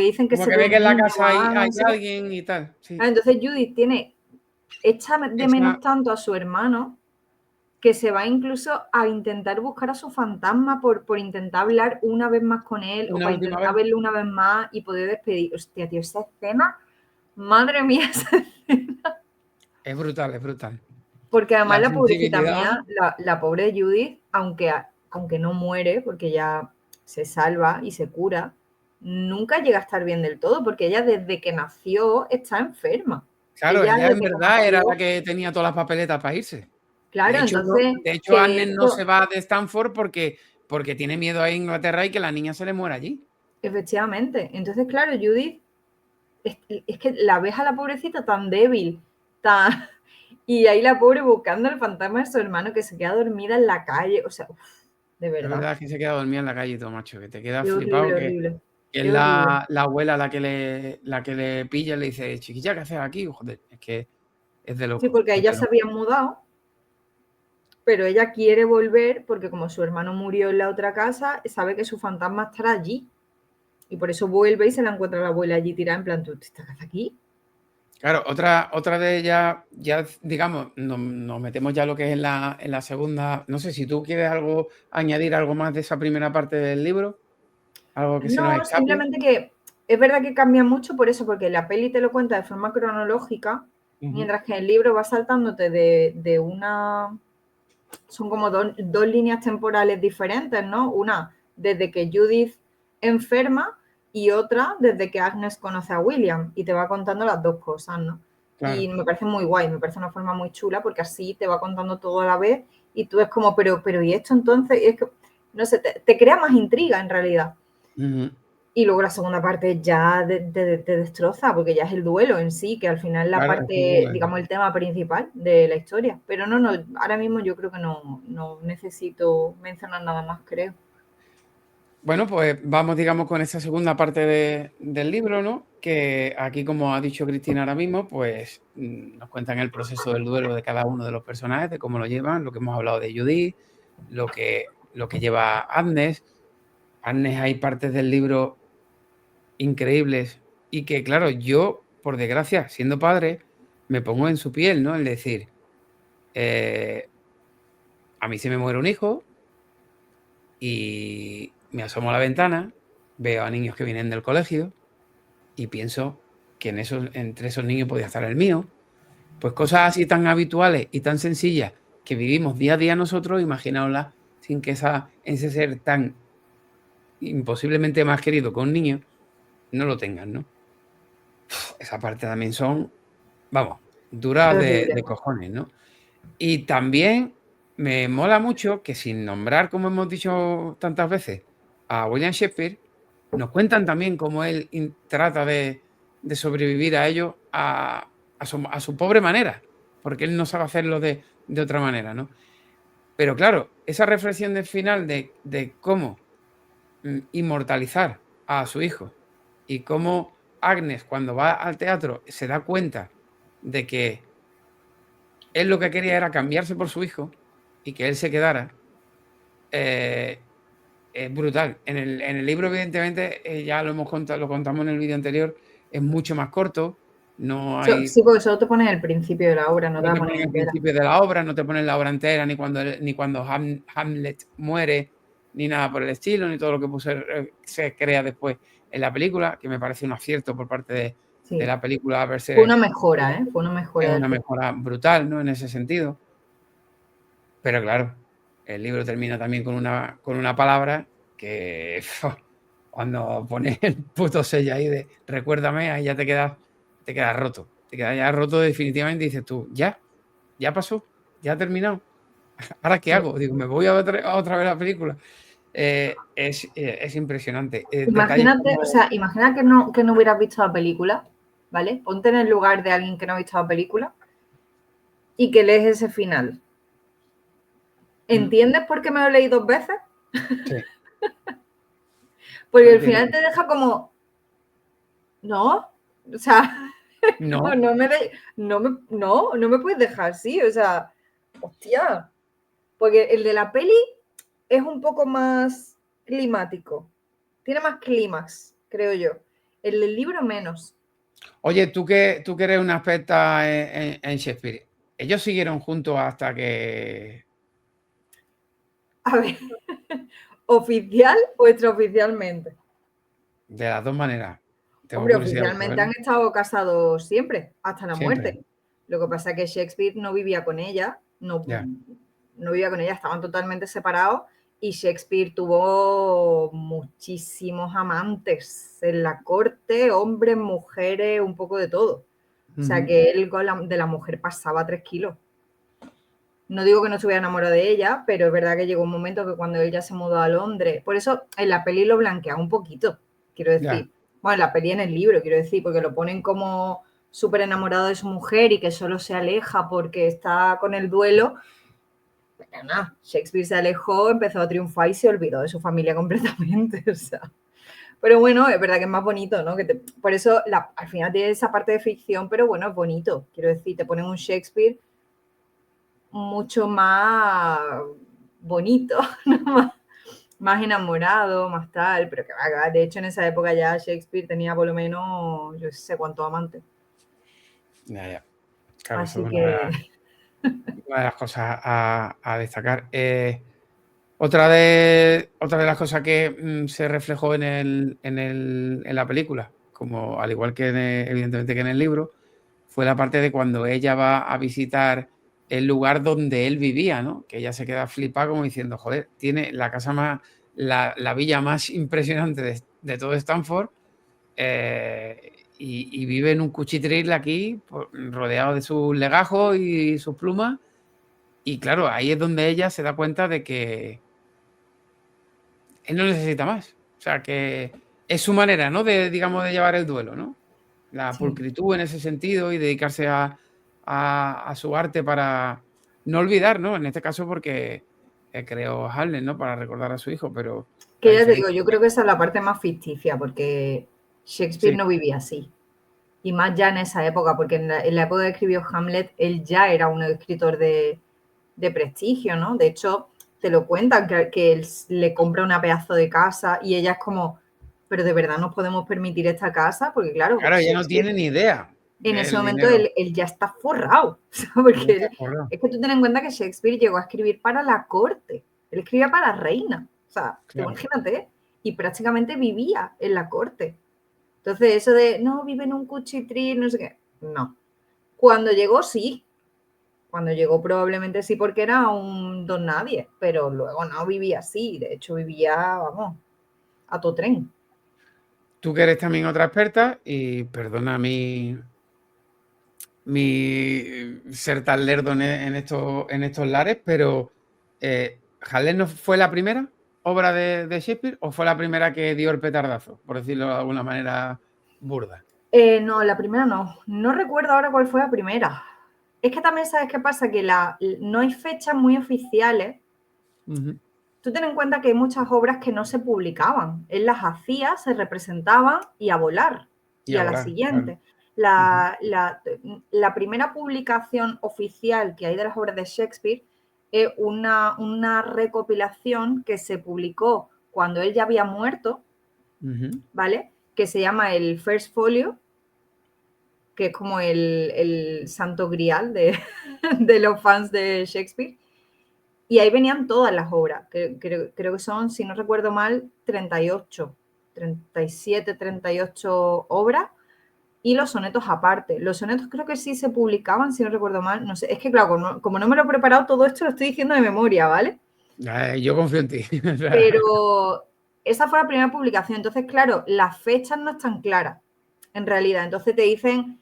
dicen, que
como
se
que
ve
ve que
un
en la
niño
casa
vagando,
hay
no sé qué.
alguien y tal. Sí.
Entonces Judith echa de
Esa,
menos tanto a su hermano que se va incluso a intentar buscar a su fantasma por intentar hablar una vez más con él o
una
para
última
intentar
vez.
verlo una vez más y poder despedir. Hostia, tío, esa escena, madre mía, esa escena.
Es brutal, es brutal.
Porque además
La
la pobrecita
sensibilidad.
mía, la pobre Judith, aunque no muere, porque ya se salva y se cura, nunca llega a estar bien del todo, porque ella desde que nació está enferma.
Claro,
Ella
ella en
desde que
verdad era la
nació,
que tenía todas las papeletas para irse.
claro, entonces,
De hecho,
que de
Agnes no se
hecho,
va de Stanford porque tiene miedo a Inglaterra y que la niña se le muera allí.
efectivamente, entonces, claro, Judith es que la ves a la pobrecita tan débil, tan... y ahí la pobre buscando el fantasma de su hermano que se queda dormida en la calle, o sea, uf, de
Es
verdad,
verdad que se queda dormida en la calle y todo, macho, que te quedas
qué
flipado
horrible,
que
horrible,
es
qué horrible.
la abuela la que le pilla y le dice, chiquilla, ¿qué haces aquí? Joder, es que es de
Sí,
loco,
porque
es de
ella se
loco.
había mudado, pero ella quiere volver porque como su hermano murió en la otra casa, sabe que su fantasma estará allí. Y por eso vuelve y se la encuentra la abuela allí tirada en plan, ¿tú estás aquí?
Claro, otra de ellas, ya digamos, nos metemos ya lo que es en la segunda. No sé si tú quieres añadir algo más de esa primera parte del libro, algo que se nos
No,
escape.
simplemente que es verdad que cambia mucho por eso, porque la peli te lo cuenta de forma cronológica,
Ujú,
mientras que en el libro va saltándote de una... Son como dos líneas temporales diferentes, ¿no? Una desde que Judith enferma y otra desde que Agnes conoce a William y te va contando las dos cosas, ¿no? Y
claro.
me parece muy guay, me parece una forma muy chula porque así te va contando todo a la vez y tú es como, pero ¿y esto entonces? Y es que, no sé, te crea más intriga en realidad.
Ujú.
Y luego la segunda parte ya te destroza, porque ya es el duelo en sí, que al final es la
Claro, es
parte, digamos, el tema principal de la historia. Pero no, ahora mismo yo creo que no necesito mencionar nada más, creo.
Bueno, pues vamos, digamos, con esta segunda parte del libro, ¿no? Que aquí, como ha dicho Cristina ahora mismo, pues nos cuentan el proceso del duelo de cada uno de los personajes, de cómo lo llevan, lo que hemos hablado de Judith, lo que lleva Agnes. Agnes, hay partes del libro increíbles y que, claro, yo, por desgracia, siendo padre, me pongo en su piel, ¿no? Es decir, eh, a mí se me muere un hijo y me asomo a la ventana, veo a niños que vienen del colegio y pienso que entre esos niños podía estar el mío Pues cosas así tan habituales y tan sencillas que vivimos día a día nosotros, imaginaoslas sin que ese ser tan imposiblemente más querido que un niño no lo tengan, ¿no? Esa parte también son, vamos, duras
Horrible.
de cojones, ¿no? Y también me mola mucho que sin nombrar, como hemos dicho tantas veces, a William Shakespeare, nos cuentan también cómo él trata de sobrevivir a ello a su pobre manera, porque él no sabe hacerlo de otra manera, ¿no? Pero claro, esa reflexión del final de cómo inmortalizar a su hijo y cómo Agnes, cuando va al teatro, se da cuenta de que él lo que quería era cambiarse por su hijo y que él se quedara, es brutal. En el libro, evidentemente, ya lo hemos contado, lo contamos en el vídeo anterior, es mucho más corto, no hay.
Sí, porque solo te ponen el principio de la obra, no te
No
la
te
ponen
ponen el
entera.
principio de la obra, no te ponen la obra entera, ni cuando Hamlet muere, ni nada por el estilo, ni todo lo que se crea después en la película, que me parece un acierto por parte de
Sí.
la película
Fue una
verse.
mejora, ¿eh? Fue una
Es
mejora
una
después.
mejora brutal, ¿no? En ese sentido. Pero claro, el libro termina también con una palabra que cuando pones el puto sello ahí de recuérdame, ahí ya te quedas roto. Te quedas ya roto definitivamente y dices tú, ya pasó, ya ha terminado. ¿Ahora qué
Sí.
hago? Digo, me voy a otra vez la película. Es impresionante. Detalles
Imagínate, o
como.
sea, imagina que no hubieras visto la película, ¿vale? Ponte en el lugar de alguien que no ha visto la película y que lees ese final. ¿Entiendes por qué me lo leí 2 veces?
Sí,
Porque
no
el
entiendo.
final te deja como, no, o sea,
No,
no me puedes dejar así, o sea, hostia. Porque el de la peli es un poco más climático, tiene más clímax, creo yo. El del libro menos.
oye, tú que eres una experta en Shakespeare, ellos siguieron juntos hasta que.
A ver, ¿oficial o extraoficialmente?
De las dos maneras. Tengo
Hombre,
curiosidad por
oficialmente han
saberlo.
estado casados siempre, hasta la
Siempre.
muerte. Lo que pasa es que Shakespeare no vivía con ella,
Ya.
no vivía con ella, estaban totalmente separados y Shakespeare tuvo muchísimos amantes en la corte, hombres, mujeres, un poco de todo. O sea
Ujú.
que él de la mujer pasaba 3 kilos. No digo que no estuviera enamorado de ella, pero es verdad que llegó un momento que cuando él ya se mudó a Londres, por eso en la peli lo blanquea un poquito, quiero
Ya.
decir. Bueno, en la peli en el libro, quiero decir, porque lo ponen como súper enamorado de su mujer y que solo se aleja porque está con el duelo. Pero nada, Shakespeare se alejó, empezó a triunfar y se olvidó de su familia completamente. O sea. Pero bueno, es verdad que es más bonito, ¿no? Por eso al final tiene esa parte de ficción, pero bueno, es bonito. Quiero decir, te ponen un Shakespeare mucho más bonito, ¿no? Más enamorado, más tal, pero que va, de hecho en esa época ya Shakespeare tenía por lo menos, yo sé cuántos amantes.
Ya, ya. Claro, eso
Así
es
que,
una de las cosas a destacar. Otra de las cosas que se reflejó en la película, como al igual que evidentemente que en el libro, fue la parte de cuando ella va a visitar el lugar donde él vivía, ¿no? Que ella se queda flipada como diciendo, joder, tiene la casa más, la villa más impresionante de todo Stanford, y vive en un cuchitril aquí, rodeado de sus legajos y sus plumas. Y claro, ahí es donde ella se da cuenta de que él no necesita más. O sea, que es su manera, ¿no? Digamos, de llevar el duelo, ¿no? La
sí.
pulcritud en ese sentido y dedicarse a su arte para no olvidar, ¿no? En este caso porque creó Hamlet, ¿no? Para recordar a su hijo, pero la
Que ya te digo,
diferencia.
yo creo que esa es la parte más ficticia, porque Shakespeare
Sí,
no vivía así. Y más ya en esa época, porque en la época que escribió Hamlet, él ya era un escritor de prestigio, ¿no? De hecho, te lo cuentan, que él le compra una pedazo de casa y ella es como, pero de verdad nos podemos permitir esta casa, porque claro,
claro, ella no
Shakespeare
tiene ni idea
en ese
del
momento
dinero.
él ya está forrado,
Ya
porque
está forrado.
es que tú ten en cuenta que Shakespeare llegó a escribir para la corte, él escribía para la reina, o sea, tú
Claro.
imagínate, y prácticamente vivía en la corte. Entonces, eso de, no, vive en un cuchitril, no sé qué, no. Cuando llegó, sí. Cuando llegó probablemente sí, porque era un don nadie, pero luego no vivía así. De hecho, vivía, vamos, a todo tren.
Tú que eres también otra experta, y perdona mi ser tan lerdo en estos lares, pero ¿Hamlet no fue la primera obra de Shakespeare o fue la primera que dio el petardazo, por decirlo de alguna manera burda?
No, la primera no. No recuerdo ahora cuál fue la primera. Es que también sabes qué pasa, que no hay fechas muy oficiales.
Ujú.
Tú ten en cuenta que hay muchas obras que no se publicaban. Él las hacía, se representaban y a volar.
Y
Y a la
ahora, claro.
siguiente.
Ujú.
La primera publicación oficial que hay de las obras de Shakespeare es una recopilación que se publicó cuando él ya había muerto,
Ujú.
¿vale? Que se llama el First Folio, que es como el santo grial de los fans de Shakespeare. Y ahí venían todas las obras. Creo que son, si no recuerdo mal, 37, 38 obras y los sonetos aparte. Los sonetos creo que sí se publicaban, si no recuerdo mal. No sé, es que claro, como no me lo he preparado todo esto, lo estoy diciendo de memoria, ¿vale?
Yo confío en ti. O sea,
Pero esa fue la primera publicación. Entonces, claro, las fechas no están claras, en realidad. Entonces te dicen,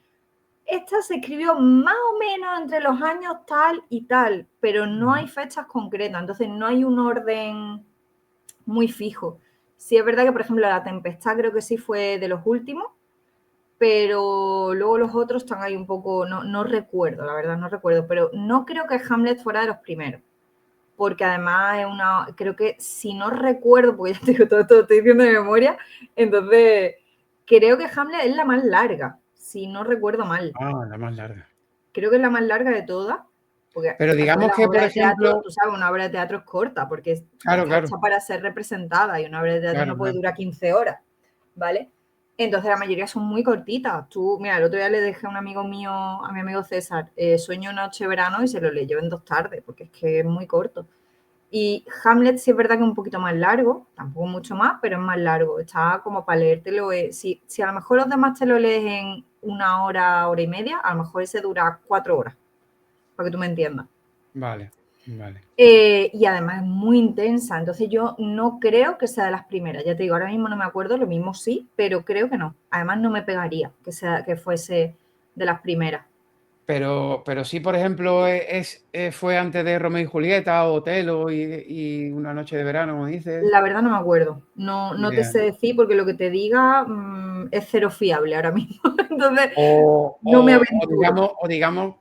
esta se escribió más o menos entre los años tal y tal, pero no hay fechas concretas, entonces no hay un orden muy fijo. Sí es verdad que, por ejemplo, La Tempestad creo que sí fue de los últimos, pero luego los otros están ahí un poco, no recuerdo, la verdad no recuerdo, pero no creo que Hamlet fuera de los primeros, porque además es creo que si no recuerdo, porque ya te digo, todo esto lo estoy diciendo de memoria, entonces creo que Hamlet es la más larga, si no recuerdo mal.
la más larga.
Creo que es la más larga de todas, porque
Pero
al final
digamos
las
que, por
obras de teatro,
ejemplo,
tú sabes, una obra de teatro es corta porque
claro,
está
claro,
hecha para ser representada y una obra de teatro
claro,
no puede
claro.
durar 15 horas, ¿vale? Entonces la mayoría son muy cortitas. Tú, mira, el otro día le dejé a un amigo mío, a mi amigo César, Sueño noche verano y se lo leyó en 2 tardes porque es que es muy corto. Y Hamlet sí es verdad que es un poquito más largo, tampoco mucho más, pero es más largo. Está como para leértelo. Si a lo mejor los demás te lo lees en 1 hora, hora y media, a lo mejor ese dura 4 horas, para que tú me entiendas.
Vale, vale.
Y además es muy intensa, entonces yo no creo que sea de las primeras. Ya te digo, ahora mismo no me acuerdo, lo mismo sí, pero creo que no. Además no me pegaría que fuese de las primeras.
Pero sí, por ejemplo, fue antes de Romeo y Julieta, o Otelo y Una noche de verano, como dices.
La verdad no me acuerdo. No te
Idea,
sé
¿no?
decir porque lo que te diga es cero fiable ahora mismo. Entonces,
O,
no me
o- o
aventuro.
digamos, o digamos,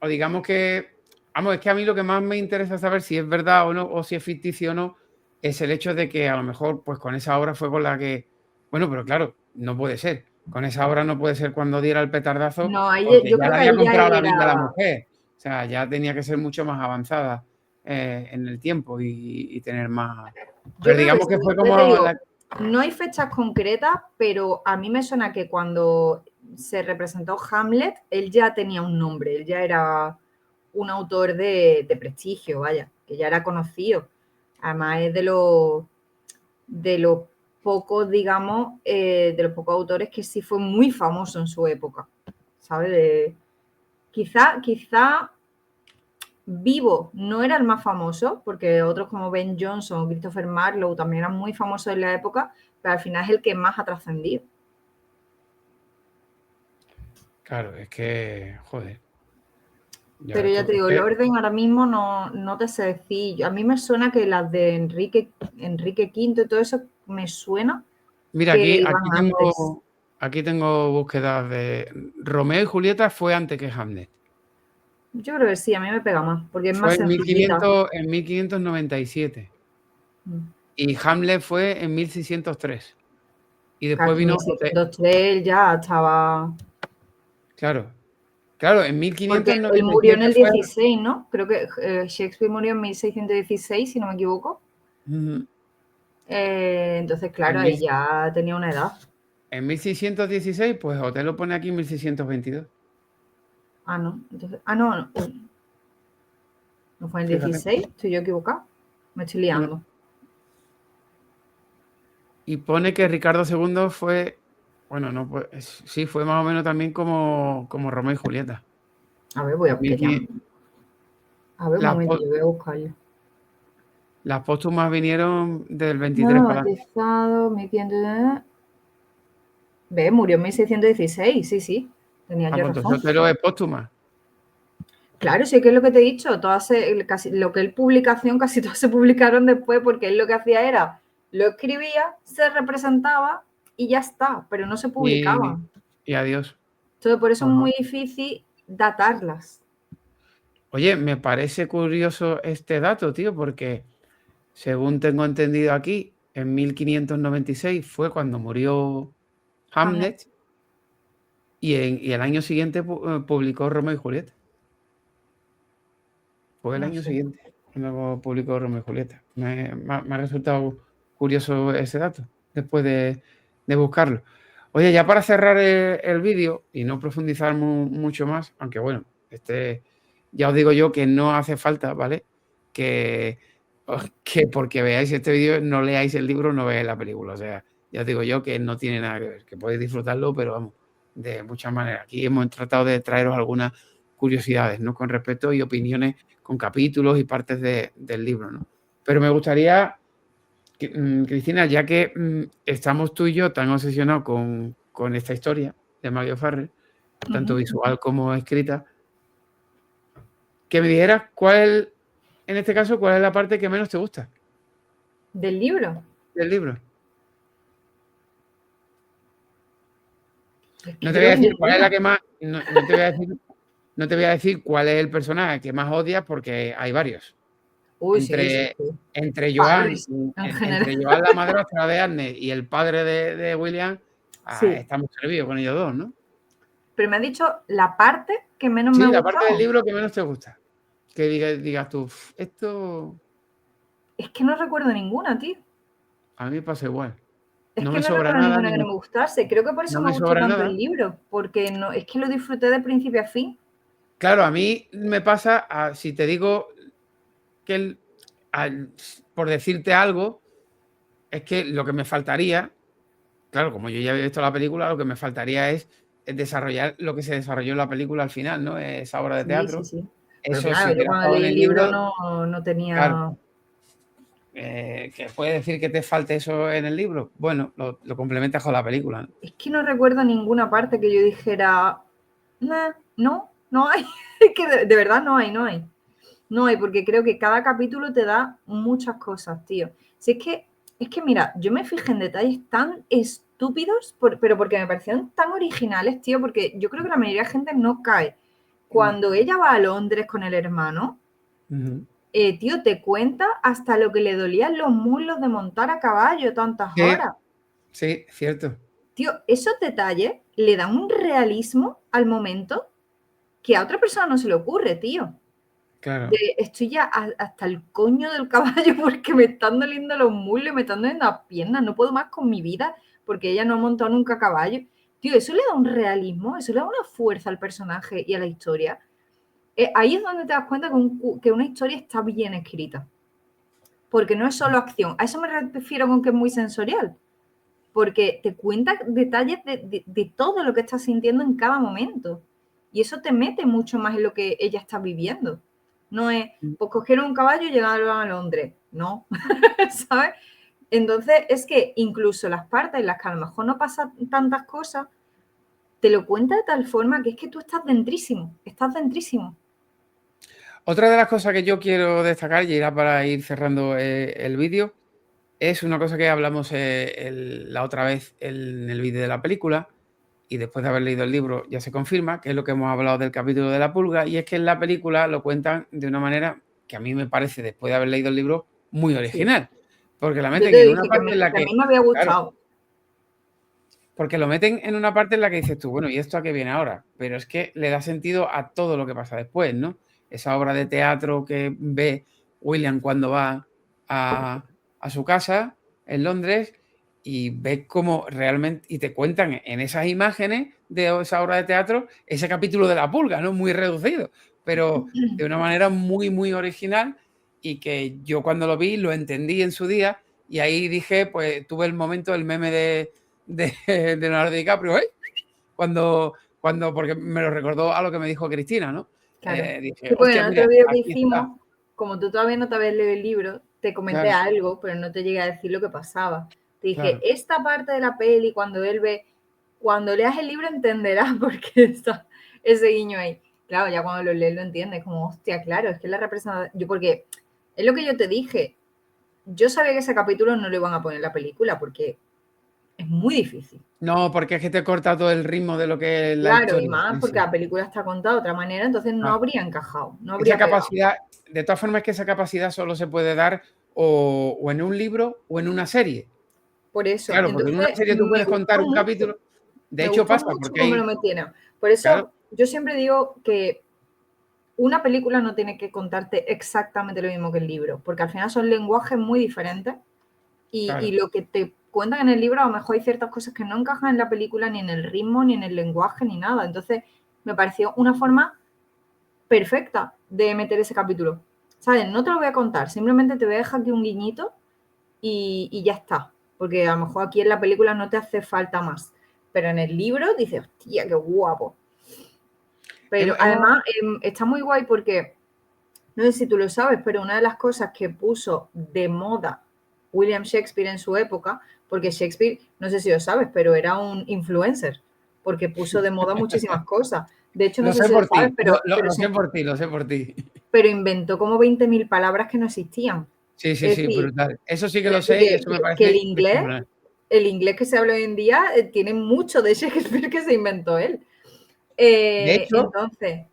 o digamos que, vamos, es que a mí lo que más me interesa saber si es verdad o no, o si es ficticio o no, es el hecho de que a lo mejor, pues con esa obra fue con la que, bueno, pero claro, no puede ser. Con esa obra no puede ser cuando diera el petardazo,
No,
porque
yo
ya
creo
le
que
había
ahí ya
comprado la vida a la
era.
mujer. O sea, ya tenía que ser mucho más avanzada en el tiempo y tener más.
Yo
Pero
creo que
digamos que
sí.
fue
Ya te
como
digo,
la.
no hay fechas concretas, pero a mí me suena que cuando se representó Hamlet, él ya tenía un nombre, él ya era un autor de prestigio, vaya, que ya era conocido. Además es de los pocos, digamos, de los pocos autores que sí fue muy famoso en su época, ¿sabes? Quizá vivo no era el más famoso, porque otros como Ben Jonson o Christopher Marlowe también eran muy famosos en la época, pero al final es el que más ha trascendido.
Claro, es que, joder, ya
Pero
ves
ya
tú.
te digo, el orden ahora mismo no te sé decir. A mí me suena que las de Enrique V y todo eso me suena
Mira,
que
aquí,
iban antes.
aquí tengo búsquedas de Romeo y Julieta fue antes que Hamlet.
Yo creo que sí, a mí me pega más, porque es
Fue
más
en
sencillita.
1597 y Hamlet fue en 1603. Y después
Casi
vino Otelo.
1603 ya estaba.
Claro, claro, en
Porque él murió en
1597
el
fue.
16, ¿no? Creo que Shakespeare murió en 1616, si no me equivoco.
Ujú.
Entonces,
En,
claro, ahí
mil-
ya tenía una edad.
en 1616, pues Otelo pone aquí 1622.
Ah, no. Entonces, no, no, no fue en el
Fíjate.
16, estoy yo equivocado. Me estoy
No.
liando.
Y pone que Ricardo II fue. Bueno, no, pues sí, fue más o menos también como Romeo y Julieta.
A ver, a ver, un
Las,
momento,
pó-
yo voy a buscarlo.
las póstumas vinieron del 23
No,
para adelante.
bautizado, 1500. Ve, murió en 1616, sí, sí. Tenía
Ah,
yo
pues
razón.
entonces Otelo es póstuma.
Claro, sí que es lo que te he dicho. Casi, lo que él publicación, casi todas se publicaron después, porque él lo que hacía era, lo escribía, se representaba y ya está, pero no se
Y,
publicaban.
y adiós.
Entonces, por eso es
Ajá.
muy difícil datarlas.
Oye, me parece curioso este dato, tío, porque según tengo entendido aquí, en 1596 fue cuando murió
Hamlet.
Hamlet y el año siguiente publicó Romeo y Julieta. Fue el
No
año
sé.
siguiente cuando publicó Romeo y Julieta. Me ha resultado curioso ese dato, después de buscarlo. Oye, ya para cerrar el vídeo y no profundizar mucho más, aunque bueno, ya os digo yo que no hace falta, ¿vale? Que, que porque veáis este vídeo no leáis el libro, no veáis la película. O sea, ya os digo yo que no tiene nada que ver, que podéis disfrutarlo, pero vamos, de muchas maneras. Aquí hemos tratado de traeros algunas curiosidades, ¿no? Con respecto y opiniones con capítulos y partes del libro, ¿no? Pero me gustaría, Cristina, ya que estamos tú y yo tan obsesionados con esta historia de Maggie O'Farrell, tanto visual como escrita, que me dijeras en este caso, cuál es la parte que menos te gusta
¿Del libro?
del libro.
Es que
No te voy a
creo que
decir cuál es la
ninguna.
que más, no te voy a decir, no te voy a decir cuál es el personaje que más odias porque hay varios.
Uy, sí, sí,
Entre,
sí.
entre Joan,
Padres, en general.
entre Joan la madrastra de Agnes y el padre de William,
Sí.
estamos servidos con ellos dos, ¿no?
Pero me ha dicho la parte que menos me ha
Sí, la parte del
gustado.
libro que menos te gusta. Que digas tú, esto
Es que no recuerdo ninguna, tío.
a mí me pasa igual.
Es
No
que
me
no
sobra
recuerdo
nada,
ninguna que no me gustase. Creo que por eso
no
me
me
gustó
sobra
tanto el
nada.
libro, porque no, es que lo disfruté de principio a fin.
Claro, a mí me pasa, si te digo que por decirte algo, es que lo que me faltaría, claro, como yo ya había visto la película, lo que me faltaría es desarrollar lo que se desarrolló en la película al final, ¿no? Esa obra de
Sí, sí,
teatro.
sí. Pero
Eso, si
claro, yo
hubiera
cuando
estado en
leí el
el
libro
libro,
no
claro,
tenía.
que puede decir que te falte eso en el libro. Bueno, lo complementas con la película, ¿no?
Es que no recuerdo ninguna parte que yo dijera, "Nah, no, no hay". Es que de verdad no hay, no hay. No hay, porque creo que cada capítulo te da muchas cosas, tío. Si es que mira, yo me fijé en detalles tan estúpidos, pero porque me parecieron tan originales, tío, porque yo creo que la mayoría de gente no cae. Cuando ella va a Londres con el hermano,
Ujú.
tío, te cuenta hasta lo que le dolían los muslos de montar a caballo tantas
Sí,
horas.
sí, cierto.
Tío, esos detalles le dan un realismo al momento que a otra persona no se le ocurre, tío.
Claro.
Estoy ya hasta el coño del caballo porque me están doliendo los muslos, me están doliendo las piernas, no puedo más con mi vida porque ella no ha montado nunca a caballo. Tío, eso le da un realismo, eso le da una fuerza al personaje y a la historia. Ahí es donde te das cuenta que una historia está bien escrita. Porque no es solo acción. A eso me refiero con que es muy sensorial. Porque te cuenta detalles de todo lo que estás sintiendo en cada momento. Y eso te mete mucho más en lo que ella está viviendo. No es, pues cogieron un caballo y llegaron a Londres. No, ¿sabes? Entonces es que incluso las partes en las que a lo mejor no pasan tantas cosas, te lo cuenta de tal forma que es que tú estás dentrísimo, estás dentrísimo.
Otra de las cosas que yo quiero destacar, y era para ir cerrando el vídeo, es una cosa que hablamos la otra vez en el vídeo de la película, y después de haber leído el libro ya se confirma, que es lo que hemos hablado del capítulo de la pulga, y es que en la película lo cuentan de una manera que a mí me parece, después de haber leído el libro, muy
Sí.
original. Porque la
Yo
meten
te
en una
dije
parte en la
que a
que,
mí me había
claro,
gustado.
porque lo meten en una parte en la que dices tú, bueno, ¿y esto a qué viene ahora? Pero es que le da sentido a todo lo que pasa después, ¿no? Esa obra de teatro que ve William cuando va a su casa en Londres y ves cómo realmente, y te cuentan en esas imágenes de esa obra de teatro ese capítulo de la pulga, ¿no? Muy reducido, pero de una manera muy, muy original y que yo cuando lo vi lo entendí en su día y ahí dije, pues tuve el momento, el meme de Leonardo DiCaprio, porque me lo recordó a lo que me dijo Cristina, ¿no?
Claro.
dije,
Sí, porque
hostia,
en
mira,
otro vídeo que
aquí está.
hicimos, como tú todavía no te habías leído el libro, te comenté
Claro,
algo, pero no te llegué a decir lo que pasaba. Te dije,
claro.
esta parte de la peli, cuando leas el libro entenderás por qué está ese guiño ahí. Claro, ya cuando lo lees lo entiendes, como, hostia, claro, es que la representación, yo porque es lo que yo te dije, yo sabía que ese capítulo no lo iban a poner en la película porque es muy difícil.
No, porque es que te corta todo el ritmo de lo que es la
Claro, y
historia
más
en
porque
sí.
la película está contada de otra manera, entonces no
Claro.
habría encajado, no
Esa
habría pegado.
capacidad, de todas formas, es que esa capacidad solo se puede dar o en un libro o en una serie.
Por eso,
Claro, porque en una
entonces
serie tú puedes contar un capítulo. De
me
hecho,
gustó
pasa
mucho
porque
cómo lo
hay.
metieron. Por eso
Claro,
yo siempre digo que una película no tiene que contarte exactamente lo mismo que el libro, porque al final son lenguajes muy diferentes y
claro.
lo que te cuentan en el libro a lo mejor hay ciertas cosas que no encajan en la película, ni en el ritmo, ni en el lenguaje, ni nada. Entonces me pareció una forma perfecta de meter ese capítulo. ¿Sabes? No te lo voy a contar, simplemente te voy a dejar aquí un guiñito y ya está. Porque a lo mejor aquí en la película no te hace falta más. Pero en el libro dices, hostia, qué guapo. Pero
Hemos.
además está muy guay porque, no sé si tú lo sabes, pero una de las cosas que puso de moda William Shakespeare en su época, porque Shakespeare, no sé si lo sabes, pero era un influencer, porque puso de moda muchísimas cosas. De hecho, no
Lo
sé
sé
si lo
por
sabes,
ti,
pero, pero,
lo sé
se,
por ti, lo sé por ti.
pero inventó como 20.000 palabras que no existían.
Sí, sí,
Es
sí,
decir,
brutal. Eso sí que
es
lo
decir
sé y eso me
que
parece descomunal.
el inglés que se habla hoy en día tiene mucho de Shakespeare que se inventó él.
De hecho,
Entonces,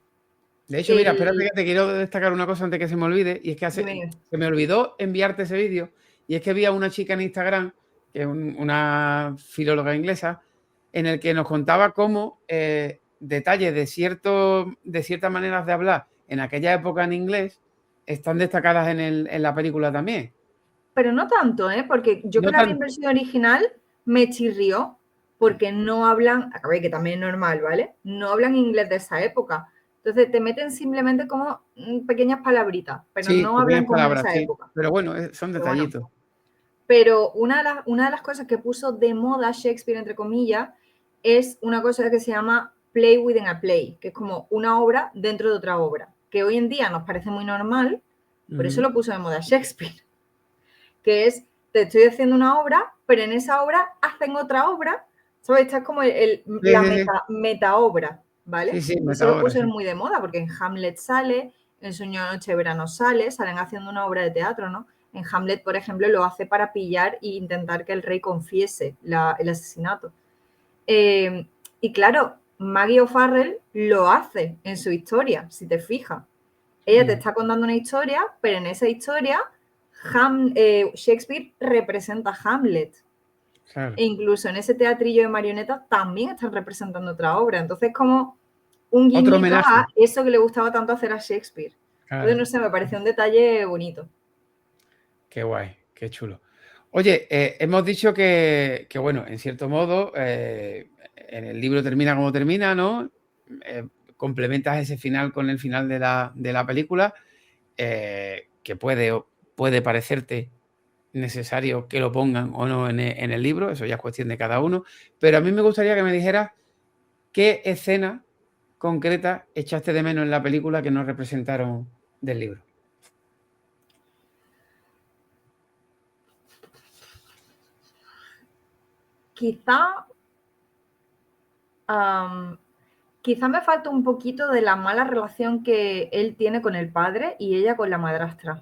mira, espérate
el...
que te quiero destacar una cosa antes que se me olvide, y es que
Dime,
se me olvidó enviarte ese vídeo, y es que vi a una chica en Instagram, que es una filóloga inglesa, en el que nos contaba cómo detalles de ciertas maneras de hablar en aquella época en inglés están destacadas en la película también.
pero no tanto, ¿eh? Porque yo que
No
la vi en
tanto.
versión original me chirrió porque no hablan, a ver, que también es normal, ¿vale? No hablan inglés de esa época. Entonces te meten simplemente como pequeñas palabritas, pero
Sí,
no hablan
pequeñas
como en
palabras,
esa
sí.
época.
Pero bueno, son
Pero bueno,
detallitos.
pero una de las cosas que puso de moda Shakespeare, entre comillas, es una cosa que se llama play within a play, que es como una obra dentro de otra obra, que hoy en día nos parece muy normal, por eso
Ujú.
lo puso de moda Shakespeare, que es, te estoy haciendo una obra, pero en esa obra hacen otra obra, ¿sabes? Esta es como
Sí,
la
sí, sí.
meta obra, ¿vale?
Sí, sí,
Eso lo
metáfora,
puso
sí.
muy de moda, porque en Hamlet sale, en Sueño de Noche de Verano sale, salen haciendo una obra de teatro, ¿no? En Hamlet, por ejemplo, lo hace para pillar e intentar que el rey confiese el asesinato. Y claro, Maggie O'Farrell lo hace en su historia, si te fijas. Ella te está contando una historia, pero en esa historia Shakespeare representa a Hamlet.
Claro.
E incluso en ese teatrillo de marionetas también están representando otra obra. Entonces, como un
Otro
guiñito a
homenaje.
eso que le gustaba tanto hacer a Shakespeare. Entonces,
Claro.
no sé, me pareció un detalle bonito.
Qué guay, qué chulo. Oye, hemos dicho que, bueno, en cierto modo, en el libro termina como termina, ¿no? Eh, complementas ese final con el final de la película, que puede parecerte necesario que lo pongan o no en el libro, eso ya es cuestión de cada uno, pero a mí me gustaría que me dijeras qué escena concreta echaste de menos en la película que no representaron del libro.
Quizá, um, quizá me falta un poquito de la mala relación que él tiene con el padre y ella con la madrastra.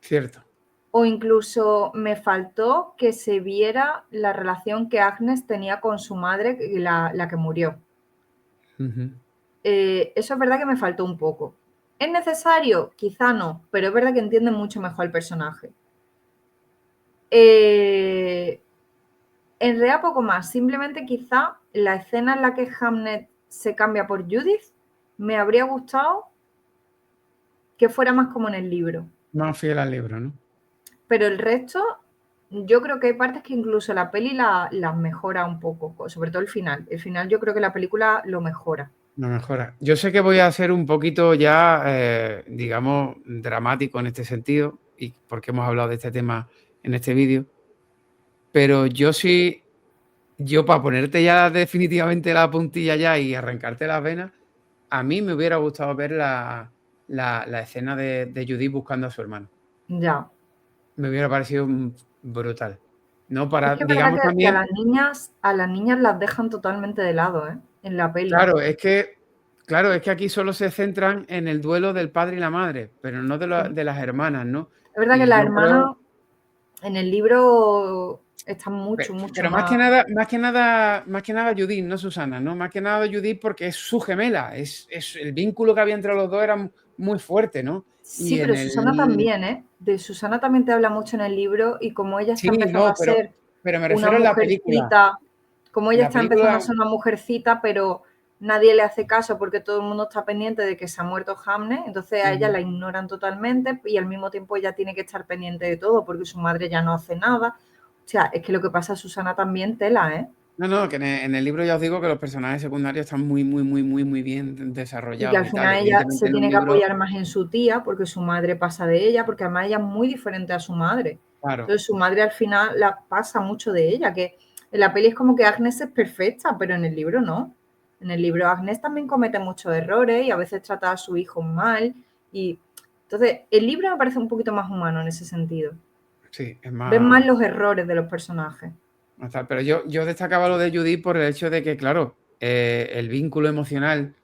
Cierto.
O incluso me faltó que se viera la relación que Agnes tenía con su madre, la que murió.
Ujú.
Eso es verdad que me faltó un poco. ¿Es necesario? Quizá no, pero es verdad que entiende mucho mejor el personaje. En realidad poco más, simplemente quizá la escena en la que Hamnet se cambia por Judith me habría gustado que fuera más como en el libro.
Más fiel al libro, ¿no?
Pero el resto, yo creo que hay partes que incluso la peli las mejora un poco, sobre todo el final. El final yo creo que la película lo mejora.
No mejora. Yo sé que voy a ser un poquito ya, digamos, dramático en este sentido, y porque hemos hablado de este tema en este vídeo, pero yo para ponerte ya definitivamente la puntilla ya y arrancarte las venas, a mí me hubiera gustado ver la escena de Judith buscando a su hermano.
Ya.
Me hubiera parecido brutal. No
Es
para,
que es verdad
digamos
que
también,
a las niñas las dejan totalmente de lado, ¿eh? En la peli.
claro, es que aquí solo se centran en el duelo del padre y la madre, pero no
Sí.
de las hermanas, ¿no?
Es verdad que
Y
las
yo creo,
hermanas en el libro están mucho, mucho
pero
más.
más que nada Judith, no Susana, ¿no? Más que nada Judith porque es su gemela, es el vínculo que había entre los dos era muy fuerte, ¿no?
Sí,
Y en
pero Susana
el,
también, ¿eh? De Susana también te habla mucho en el libro y como ella está
sí,
empezando
no,
a ser
pero me
una
refiero en la película.
mujercita, como
En
ella
la
está empezando a
película,
ser una mujercita, pero nadie le hace caso porque todo el mundo está pendiente de que se ha muerto Hamnet, entonces a ella
ujú.
la ignoran totalmente y al mismo tiempo ella tiene que estar pendiente de todo porque su madre ya no hace nada. O sea, es que lo que pasa a Susana también tela, ¿eh?
No, que en el libro ya os digo que los personajes secundarios están muy bien
Y que
desarrollados
al
y tal.
final ella
Evidentemente
se
en un
tiene que
libro,
apoyar más en su tía porque su madre pasa de ella, porque además ella es muy diferente a su madre.
claro,
Entonces su madre al final la pasa mucho de ella, que en la peli es como que Agnes es perfecta, pero en el libro no. En el libro Agnes también comete muchos errores y a veces trata a su hijo mal. Y entonces el libro me parece un poquito más humano en ese sentido.
sí, es
Ves más
más,
los errores de los personajes.
más tal. Pero yo destacaba lo de Judith por el hecho de que, claro, el vínculo emocional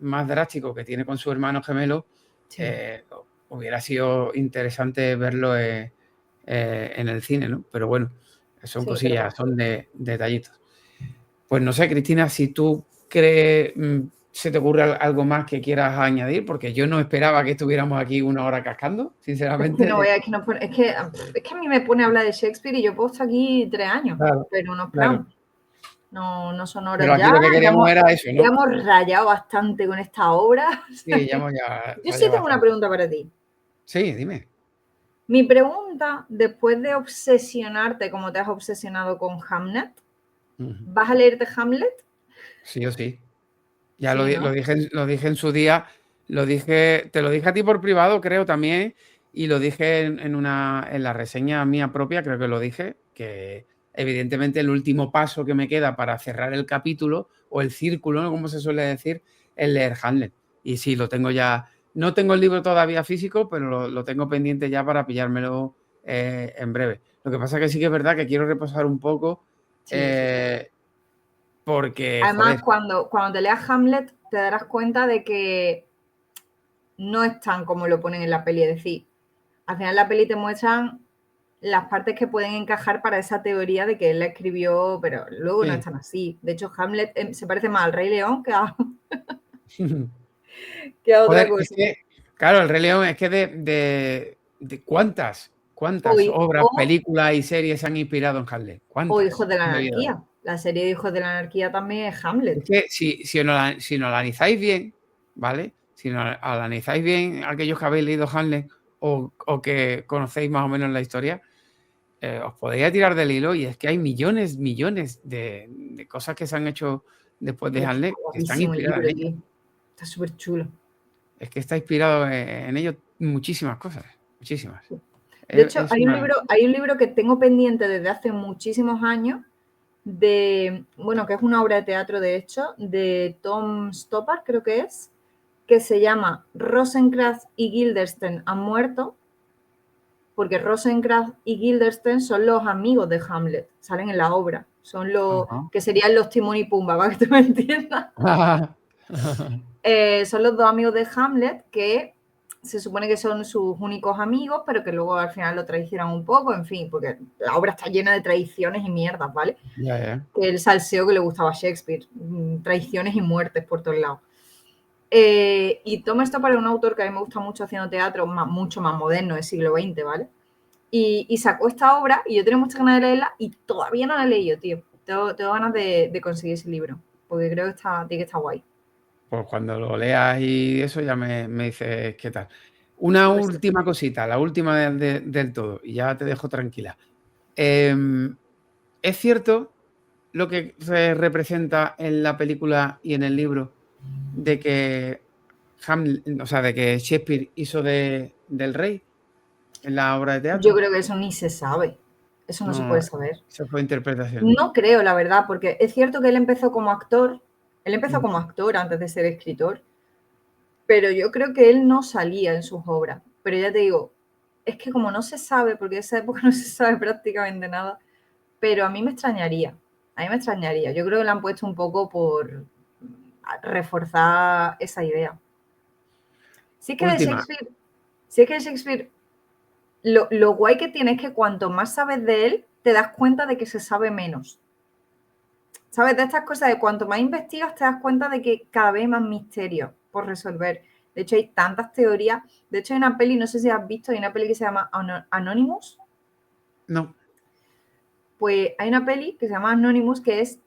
más drástico que tiene con su hermano gemelo,
Sí,
eh, hubiera sido interesante verlo en el cine, ¿no? Pero bueno, son
sí, pero
cosillas, son detallitos. Pues no sé, Cristina, si tú crees, se te ocurre algo más que quieras añadir, porque yo no esperaba que estuviéramos aquí una hora cascando,
es que no
sinceramente.
voy a, es que, no pone- es que a mí me pone a hablar de Shakespeare y yo puedo estar aquí 3 años,
Claro,
pero no
claro.
esperamos. No, no son horas
Pero aquí
ya,
lo que queríamos era eso,
ya
¿no?
hemos rayado bastante con esta obra.
Sí, ya
Yo sí tengo una
bastante.
pregunta para ti.
Sí, dime.
Mi pregunta, después de obsesionarte como te has obsesionado con Hamlet,
Ujú.
¿vas a leerte Hamlet?
Sí o sí. Ya
Sí,
lo
¿no?
dije, lo dije en su día, te lo dije a ti por privado, creo también, y lo dije en la reseña mía propia, creo que lo dije, que evidentemente el último paso que me queda para cerrar el capítulo o el círculo, ¿no? Como se suele decir, es leer Hamlet. Y sí, lo tengo ya, no tengo el libro todavía físico, pero lo tengo pendiente ya para pillármelo en breve. Lo que pasa que sí que es verdad que quiero reposar un poco,
Sí, eso sí.
eh, porque,
Además,
joder,
cuando te leas Hamlet, te darás cuenta de que no es tan como lo ponen en la peli. Es decir, al final la peli te muestran las partes que pueden encajar para esa teoría de que él la escribió, pero luego no es
sí.
tan así. De hecho, Hamlet se parece más al Rey León que a otra
Joder, es
cosa.
que, claro, el Rey León es que de cuántas
O,
obras,
o,
películas y series se han inspirado en Hamlet.
o
¿Cuántas?
Hijos de la
No he oído.
Anarquía. La serie de Hijos de la Anarquía también es
Es
Hamlet.
que si nos la analizáis bien, ¿vale? Si nos la analizáis bien, aquellos que habéis leído Hamlet o que conocéis más o menos la historia, os podéis tirar del hilo y es que hay millones de cosas que se han hecho después de
Es que está
Hamlet que están
guapísimo el
inspiradas en
libro,
ella.
tío. Está súper chulo.
Es que está inspirado en ello muchísimas cosas, muchísimas.
De hecho,
Es una...
hay un libro que tengo pendiente desde hace muchísimos años bueno, que es una obra de teatro, de hecho, de Tom Stoppard, creo que se llama Rosencrantz y Guildenstern han muerto, porque Rosencrantz y Guildenstern son los amigos de Hamlet, salen en la obra, son los
Ajá.
que serían los Timón y Pumba, para que tú me entiendas. Son los dos amigos de Hamlet que se supone que son sus únicos amigos, pero que luego al final lo traicionan un poco, en fin, porque la obra está llena de traiciones y mierdas, ¿vale?
Ya.
Que el salseo que le gustaba a Shakespeare, traiciones y muertes por todos lados. Y Tom Stoppard es un autor que a mí me gusta mucho haciendo teatro, mucho más moderno, del siglo XX, ¿vale? Y sacó esta obra y yo tenía muchas ganas de leerla y todavía no la he leído, tío. Tengo ganas de conseguir ese libro, porque creo que tiene que estar guay.
Pues cuando lo leas y eso ya me dices qué tal. Una
A ver si.
última cosita, la última del todo, y ya te dejo tranquila. Em, ¿Es cierto lo que se representa en la película y en el libro de que o sea, de que Shakespeare hizo del rey en la obra de
Yo
teatro?
creo que eso ni se sabe. Eso no se
No,
puede saber.
eso fue interpretación.
No creo, la verdad, porque es cierto que él empezó como actor. Él empezó
Mm.
como actor antes de ser escritor. pero yo creo que él no salía en sus obras. Pero ya te digo, es que como no se sabe, porque en esa época no se sabe prácticamente nada, pero a mí me extrañaría. A mí me extrañaría. Yo creo que lo han puesto un poco por reforzar esa idea. Si es que de
Última.
Shakespeare, si es que de Shakespeare, lo guay que tiene es que cuanto más sabes de él, te das cuenta de que se sabe menos. ¿Sabes? De estas cosas de cuanto más investigas, te das cuenta de que cada vez hay más misterios por resolver. De hecho, hay tantas teorías. De hecho, hay una peli, no sé si has visto, hay una peli que se llama Anonymous.
No.
Pues hay una peli que se llama Anonymous, que es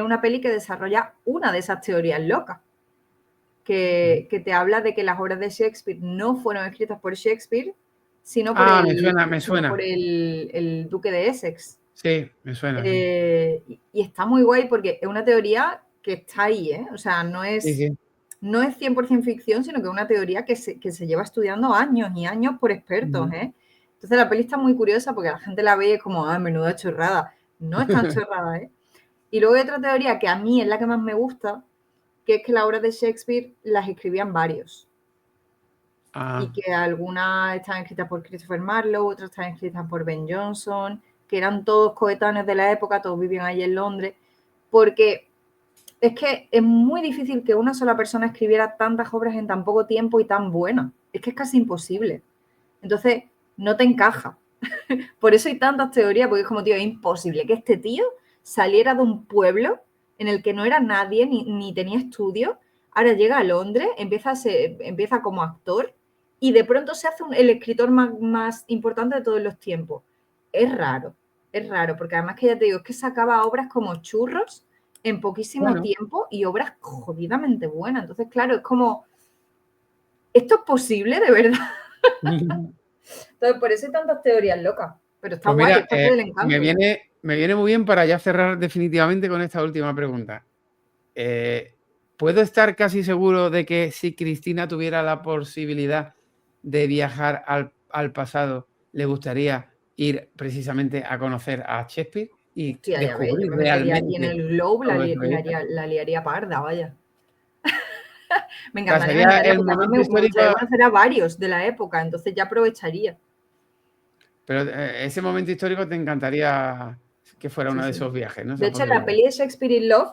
una peli que desarrolla una de esas teorías locas, que te habla de que las obras de Shakespeare no fueron escritas por Shakespeare, sino por
Ah,
el,
me
sino por
suena.
el duque de Essex.
Sí, me suena, sí.
Y está muy guay porque es una teoría que está ahí, ¿eh? O sea,
Sí, sí.
no es 100% ficción, sino que es una teoría que se lleva estudiando años y años por expertos,
Ujú.
¿eh? Entonces la peli está muy curiosa porque la gente la ve como, ah, menuda chorrada. No es tan chorrada, ¿eh? Y luego hay otra teoría que a mí es la que más me gusta, que es que las obras de Shakespeare las escribían varios. Y
Ah,
que algunas están escritas por Christopher Marlowe, otras están escritas por Ben Jonson, que eran todos coetáneos de la época, todos vivían allí en Londres, porque es que es muy difícil que una sola persona escribiera tantas obras en tan poco tiempo y tan buenas. Es que es casi imposible. Entonces, no te encaja. Por eso hay tantas teorías, porque es como, tío, es imposible que este tío saliera de un pueblo en el que no era nadie ni tenía estudios, ahora llega a Londres, empieza como actor y de pronto se hace el escritor más importante de todos los tiempos. Es raro, porque además que ya te digo, es que sacaba obras como churros en poquísimo
bueno.
tiempo y obras jodidamente buenas. Entonces, claro, es como, ¿esto es posible de verdad? Entonces, por eso hay tantas teorías locas. Pero está
Pues
guay,
mira,
es parte del encanto.
me viene muy bien para ya cerrar definitivamente con esta última pregunta. Eh, ¿Puedo estar casi seguro de que si Cristina tuviera la posibilidad de viajar al pasado, le gustaría ir precisamente a conocer a Shakespeare y
Hostia, ya ves, yo
descubrir
me metería allí en
realmente
el Globe,
todo eso que dice?
la liaría parda, vaya.
O sea,
Me
sería
encantaría,
el
porque además
momento
me
histórico,
gustaría conocer a varios de la época, entonces ya aprovecharía.
pero ese momento histórico te encantaría que fuera
Sí,
uno de
sí.
esos viajes, ¿no?
De
Esa
hecho, en la
posibilidad.
peli de Shakespeare in Love,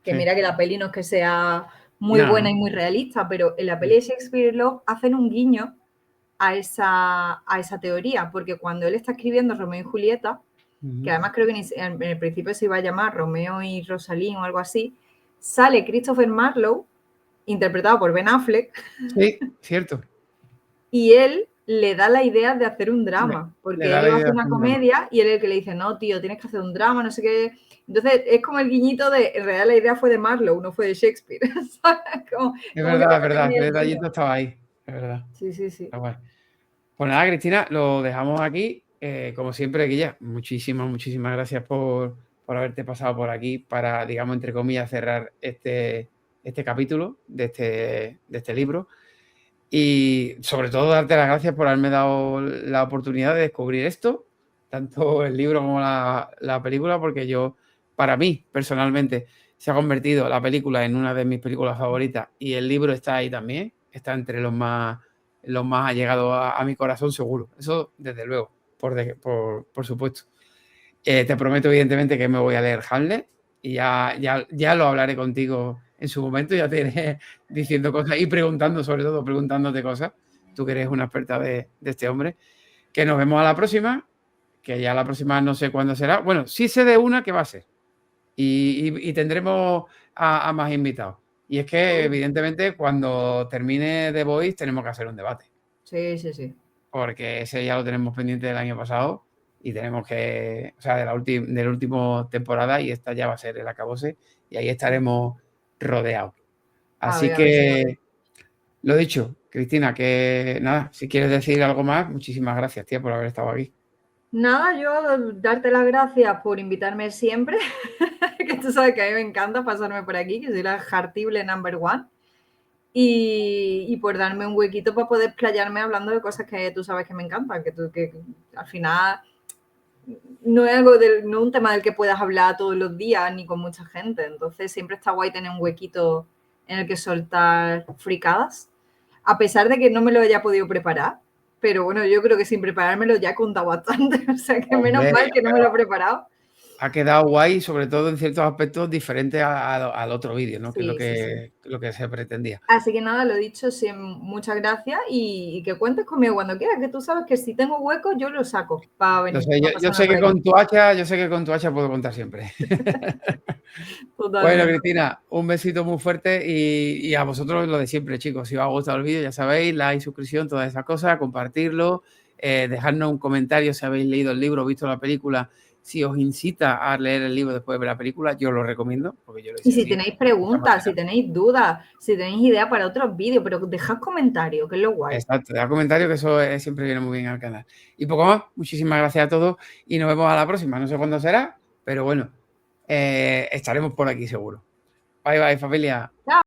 que
Sí.
mira que la peli no es que sea muy buena y
No.
muy realista, pero en la peli de Shakespeare in Love hacen un guiño a esa teoría, porque cuando él está escribiendo Romeo y Julieta, que
Ujú.
además creo que en el principio se iba a llamar Romeo y Rosalín o algo así, sale Christopher Marlowe, interpretado por Ben Affleck,
Sí, cierto.
y él le da la idea de hacer un drama,
Le
porque
da
él
la
iba a
idea
hacer
de
una
hacer un drama.
comedia y él es el que le dice, no, tío, tienes que hacer un drama, no sé qué. Entonces es como el guiñito de, en realidad la idea fue de Marlowe, no fue de Shakespeare. Como que
Es
también
verdad,
tenía
el
el guiño.
detallito estaba ahí, es verdad.
Sí, sí, sí.
Está guay. Pues nada, Cristina, lo dejamos aquí. Como siempre, Guilla, muchísimas gracias por haberte pasado por aquí para, digamos, entre comillas, cerrar este capítulo de este libro. Y sobre todo darte las gracias por haberme dado la oportunidad de descubrir esto, tanto el libro como la película, porque para mí, personalmente, se ha convertido la película en una de mis películas favoritas y el libro está ahí también, está entre los más allegados a mi corazón, seguro. Eso, desde luego, por supuesto. Te prometo, evidentemente, que me voy a leer Hamlet y ya lo hablaré contigo en su momento, ya te iré diciendo cosas y preguntando, sobre todo preguntándote cosas, tú que eres una experta de este hombre, que nos vemos a la próxima, que ya la próxima no sé cuándo será. Bueno, sí sé de una que va a ser y tendremos a más invitados. Y es que, evidentemente, cuando termine The Voice tenemos que hacer un debate,
Sí, sí, sí.
porque ese ya lo tenemos pendiente del año pasado y tenemos que, o sea, de la última temporada y esta ya va a ser el acabose y ahí estaremos rodeados. Así
A ver si lo
que, lo dicho, Cristina, que nada, si quieres decir algo más, muchísimas gracias, tía, por haber estado aquí.
Nada, yo darte las gracias por invitarme siempre, que tú sabes que a mí me encanta pasarme por aquí, que soy la jartible number one, y por darme un huequito para poder explayarme hablando de cosas que tú sabes que me encantan, que al final no es no un tema del que puedas hablar todos los días ni con mucha gente, entonces siempre está guay tener un huequito en el que soltar fricadas, a pesar de que no me lo haya podido preparar, pero bueno, yo creo que sin preparármelo ya he contado bastante, o sea que menos
Hombre,
mal que no me lo he preparado.
ha quedado guay, sobre todo en ciertos aspectos diferentes al otro vídeo, ¿no? Que es
Sí, sí, sí.
lo que se pretendía.
Así que nada, lo dicho, sí, muchas gracias y que cuentes conmigo cuando quieras, que tú sabes que si tengo hueco yo lo saco para
Yo
venir,
sé,
para
yo
pasarme
sé
por
que
aquí.
yo sé que con tu hacha puedo contar siempre. Bueno,
Totalmente.
Cristina, un besito muy fuerte y a vosotros lo de siempre, chicos. Si os ha gustado el vídeo, ya sabéis, like, suscripción, todas esas cosas, compartirlo, dejadnos un comentario si habéis leído el libro o visto la película. Si os incita a leer el libro después de ver la película, yo lo recomiendo, porque yo lo
Y
hice
si
así.
tenéis
De esta
preguntas, si
manera.
tenéis dudas, si tenéis ideas para otros vídeos, pero dejad comentarios, que es lo guay.
Exacto, da comentarios que eso siempre viene muy bien al canal. Y poco más, muchísimas gracias a todos y nos vemos a la próxima. No sé cuándo será, pero bueno, estaremos por aquí seguro. Bye bye, familia.
Chao.